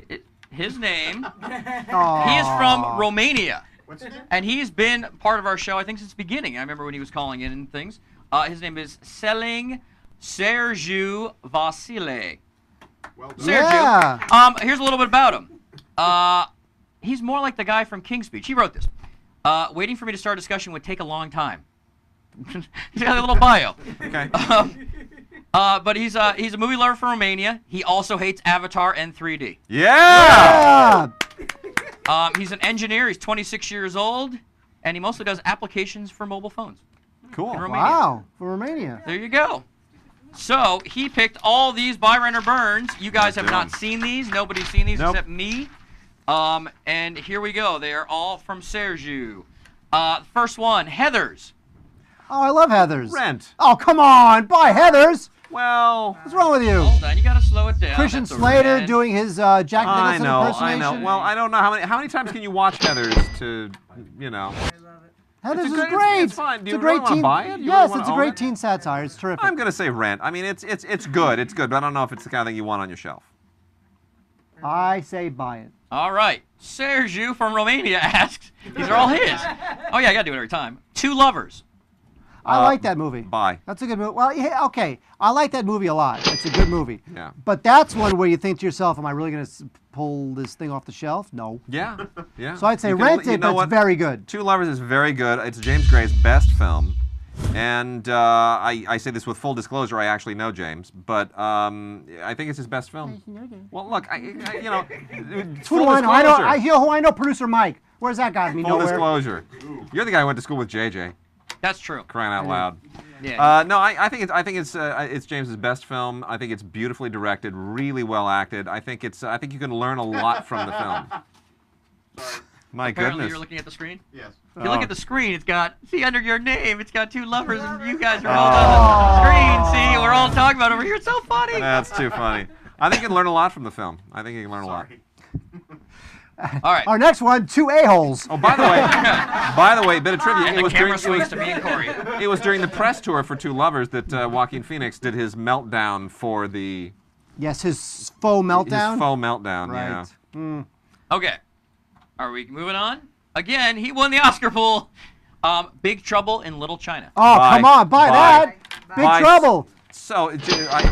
name? His name. Aww. He is from Romania. What's his name? And he's been part of our show, I think, since the beginning. I remember when he was calling in and things. His name is Selling Sergiu Vasile. Well done. Sergiu. Yeah. Here's a little bit about him. He's more like the guy from King's Speech. He wrote this. Waiting for me to start a discussion would take a long time. He's got a little bio. Okay. But he's a movie lover from Romania. He also hates Avatar and 3D. Yeah. He's an engineer. He's 26 years old, and he mostly does applications for mobile phones. Cool. In Romania. Wow, for Romania. There you go. So he picked all these Buy, Rent, or Burns. You guys have not seen these. Nobody's seen these except me. And here we go. They are all from Sergiu. First one, Heathers. Oh, I love Heathers. Rent. Oh, come on. Buy Heathers. Well, what's wrong with you? Hold on, you gotta slow it down. Christian That's a Slater rent. doing his Jack Nicholson impersonation. I know. Well, I don't know how many times can you watch Heathers to, you know. Heathers is It's great. It's fine. Do It's you a really great want to teen. buy it? You Yes, really it's a wanna own great it? teen satire. It's terrific. I'm gonna say Rent. I mean, it's good. It's good, but I don't know if it's the kind of thing you want on your shelf. I say buy it. All right. Sergiu from Romania asks, these are all his. Oh, yeah, I got to do it every time. Two Lovers. I like that movie. Buy. That's a good movie. Well, yeah, okay. I like that movie a lot. It's a good movie. Yeah. But that's one where you think to yourself, am I really going to pull this thing off the shelf? No. Yeah. Yeah. So I'd say You can- rent you it, know but what? it's very good. Two Lovers is very good. It's James Gray's best film. And I say this with full disclosure. I actually know James, but I think it's his best film. Well, look, you know, Who full do I know? disclosure. You know who I know? Producer Mike. Where's that got me? Full Nowhere. disclosure. You're the guy who went to school with JJ. That's true. Crying out loud. Yeah. No, I think it's James's best film. I think it's beautifully directed, really well acted. I think you can learn a lot from the film. My Apparently goodness. you're looking at the screen? Yes. If you look at the screen, it's got, see under your name, it's got two lovers, and you guys are all on the screen. See, we're all talking about it over here. It's so funny. That's too funny. I think you can learn a lot from the film. I think you can learn a lot. All right. Our next one, two a-holes. Oh, by the way, bit of trivia. And the camera swings to me and Corey. It was during the press tour for Two Lovers that Joaquin Phoenix did his meltdown for the. Yes, his faux meltdown. His faux meltdown. Right. Yeah. Mm. Okay. Are we moving on? Again, he won the Oscar pool. Big Trouble in Little China. Oh, come on, buy that. Big Trouble. So,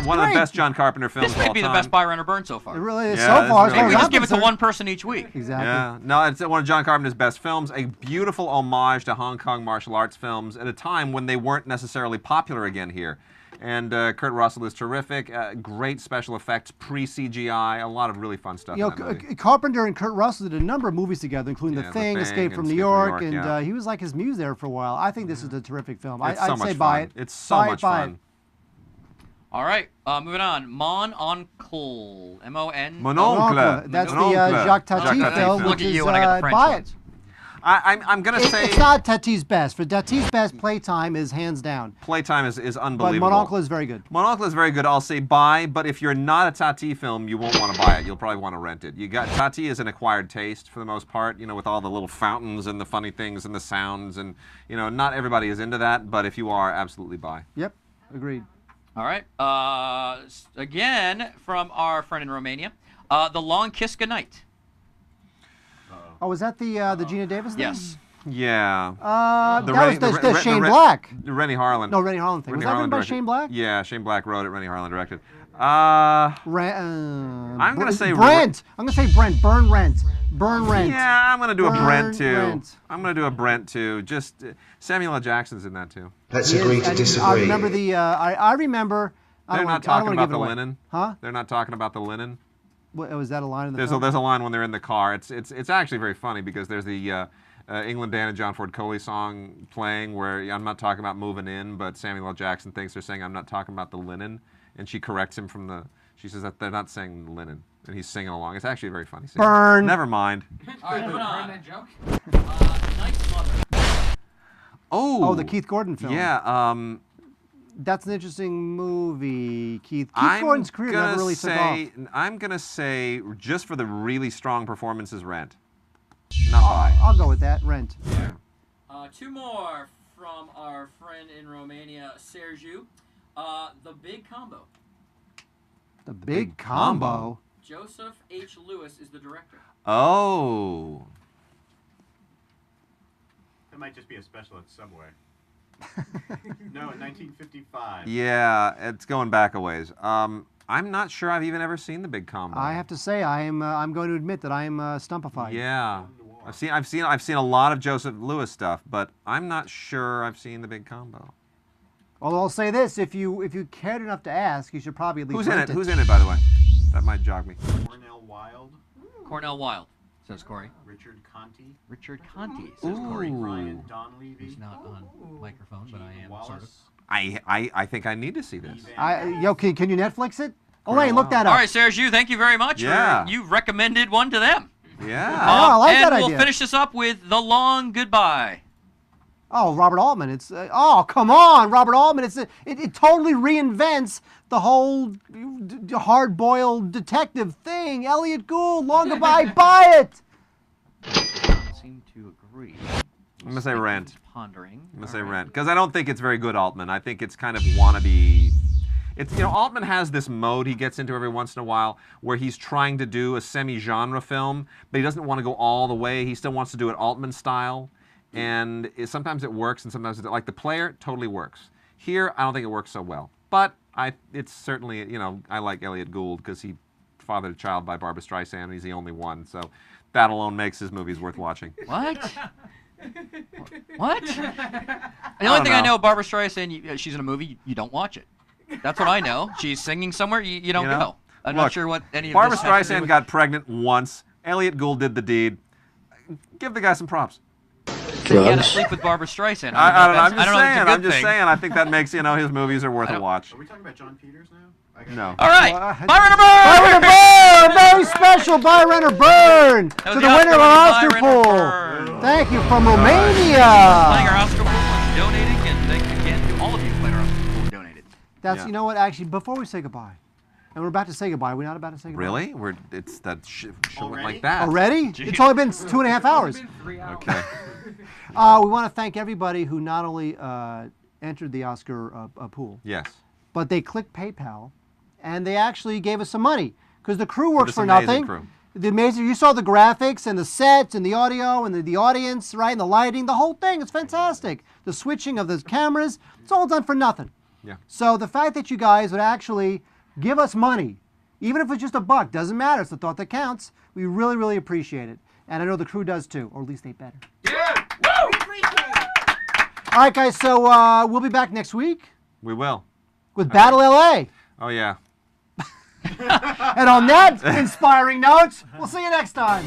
one of the best John Carpenter films This of all may be the time. best buy, rent, or burn so far. It really is Yeah, so it's far. really We good. just give it to one person each week. Exactly. Yeah, no, it's one of John Carpenter's best films, a beautiful homage to Hong Kong martial arts films at a time when they weren't necessarily popular again here. And Kurt Russell is terrific. Great special effects, pre-CGI, a lot of really fun stuff in that movie. Carpenter and Kurt Russell did a number of movies together, including The Thing, Escape from New York, and yeah. he was like his muse there for a while. I think this is a terrific film. It's I'd so say much buy fun. it. It's so much fun. All right, moving on. Mon Oncle. M-O-N. Mononcle. That's the Jacques Tati film, Look which at is you when I got the French buy ones. it. I'm going to say... It's not Tati's best. For Tati's best, Playtime is hands down. Playtime is But unbelievable. Mon Oncle is very good. Mon Oncle is very good. I'll say buy, but if you're not a Tati film, you won't want to buy it. You'll probably want to rent it. Tati is an acquired taste for the most part, with all the little fountains and the funny things and the sounds, and not everybody is into that, but if you are, absolutely buy. Yep, agreed. All right. Again, from our friend in Romania, The Long Kiss Goodnight. Oh, was that the Gina Davis thing? Yes. Yeah. That was the Shane Black. Rennie Harlan. No, Rennie Harlan thing. Was that written by Shane Black? Yeah, Shane Black wrote it. Rennie Harlan directed. I'm gonna say Brent. I'm gonna say Brent. Burn Rent. Burn Rent. Yeah, I'm gonna do a Brent too. Rent. I'm gonna do a Brent too. Just Samuel L. Jackson's in that too. Let's agree to disagree. I remember the. I remember. They're not talking about the linen. Huh? They're not talking about the linen. Was that a line in the There's film? there's a line when they're in the car. It's actually very funny because there's the England Dan and John Ford Coley song playing where I'm not talking about moving in, but Samuel L. Jackson thinks they're saying I'm not talking about the linen, and she corrects him from the. She says that they're not saying linen, and he's singing along. It's actually a very funny scene. Burn. Never mind. All right, moving on. That joke? Knight's Mother. Oh, the Keith Gordon film. Yeah. That's an interesting movie. Keith Gordon's career never really took off. I'm gonna say just for the really strong performances, Rent. Not buy. I'll go with that. Rent. Yeah. Two more from our friend in Romania, Sergiu. The Big Combo. The Big Combo. Joseph H. Lewis is the director. Oh. That might just be a special at Subway. No, in 1955. Yeah, it's going back a ways. I'm not sure I've even ever seen The Big Combo. I have to say, I'm going to admit that I am stumpified. Yeah, I've seen a lot of Joseph Lewis stuff, but I'm not sure I've seen The Big Combo. Although I'll say this: if you cared enough to ask, you should probably at least. Who's in rent it? Who's in it, by the way? That might jog me. Cornell Wilde. Cornell Wilde, says Corey. Richard Conte. Richard Conte, says Corey. Brian Donlevy. He's not on microphone, but I am sort of. I think I need to see this. Can you Netflix it? Elaine, look that up. All right, Sergiu, thank you very much. Yeah. You recommended one to them. Yeah. I like that and we'll idea. finish this up with The Long Goodbye. Oh, Robert Altman. It's oh, come on, Robert Altman. It totally reinvents the whole hard-boiled detective thing. Elliot Gould, Long Goodbye, buy it. Seem to agree. I'm gonna say Rent. Pondering. I'm gonna say Rent because I don't think it's very good Altman. I think it's kind of wannabe. It's Altman has this mode he gets into every once in a while where he's trying to do a semi-genre film, but he doesn't want to go all the way. He still wants to do it Altman style, and sometimes it works and sometimes like The Player totally works. Here I don't think it works so well, but it's certainly I like Elliot Gould because he fathered a child by Barbra Streisand and he's the only one, so that alone makes his movies worth watching. What? What? The only thing I know of Barbra Streisand, she's in a movie, you don't watch it. That's what I know. She's singing somewhere, you don't go. I'm not sure what any of Barbra this has to do Streisand with. got pregnant once. Elliot Gould did the deed. Give the guy some props. He had to sleep with Barbra Streisand. I don't know. I'm just saying. I think that makes his movies are worth a watch. Are we talking about John Peters now? No. All right. Byron Byron Burn! Very special Byron Burn to the winner of our Oscar pool. Thank you from Romania. Playing our Oscar pool and donating, and thank you again to all of you who played our Oscar pool and donated. That's you know what? Actually, before we say goodbye, and we're about to say goodbye. We're not about to say goodbye. Really? It's that shit like that. Already? Jeez. It's only been 2.5 hours. It's been 3 hours. Okay. We want to thank everybody who not only entered the Oscar pool, Yes. but they clicked PayPal, and they actually gave us some money because the crew works this for amazing nothing. crew. The amazing, you saw the graphics and the sets and the audio and the audience, right, and the lighting, the whole thing. It's fantastic. The switching of the cameras, it's all done for nothing. Yeah. So the fact that you guys would actually give us money, even if it's just $1, doesn't matter. It's the thought that counts. We really, really appreciate it. And I know the crew does too, or at least they better. Yeah! Woo! All right, guys, so we'll be back next week. We will. with Battle LA. Oh, yeah. And on that inspiring note, we'll see you next time.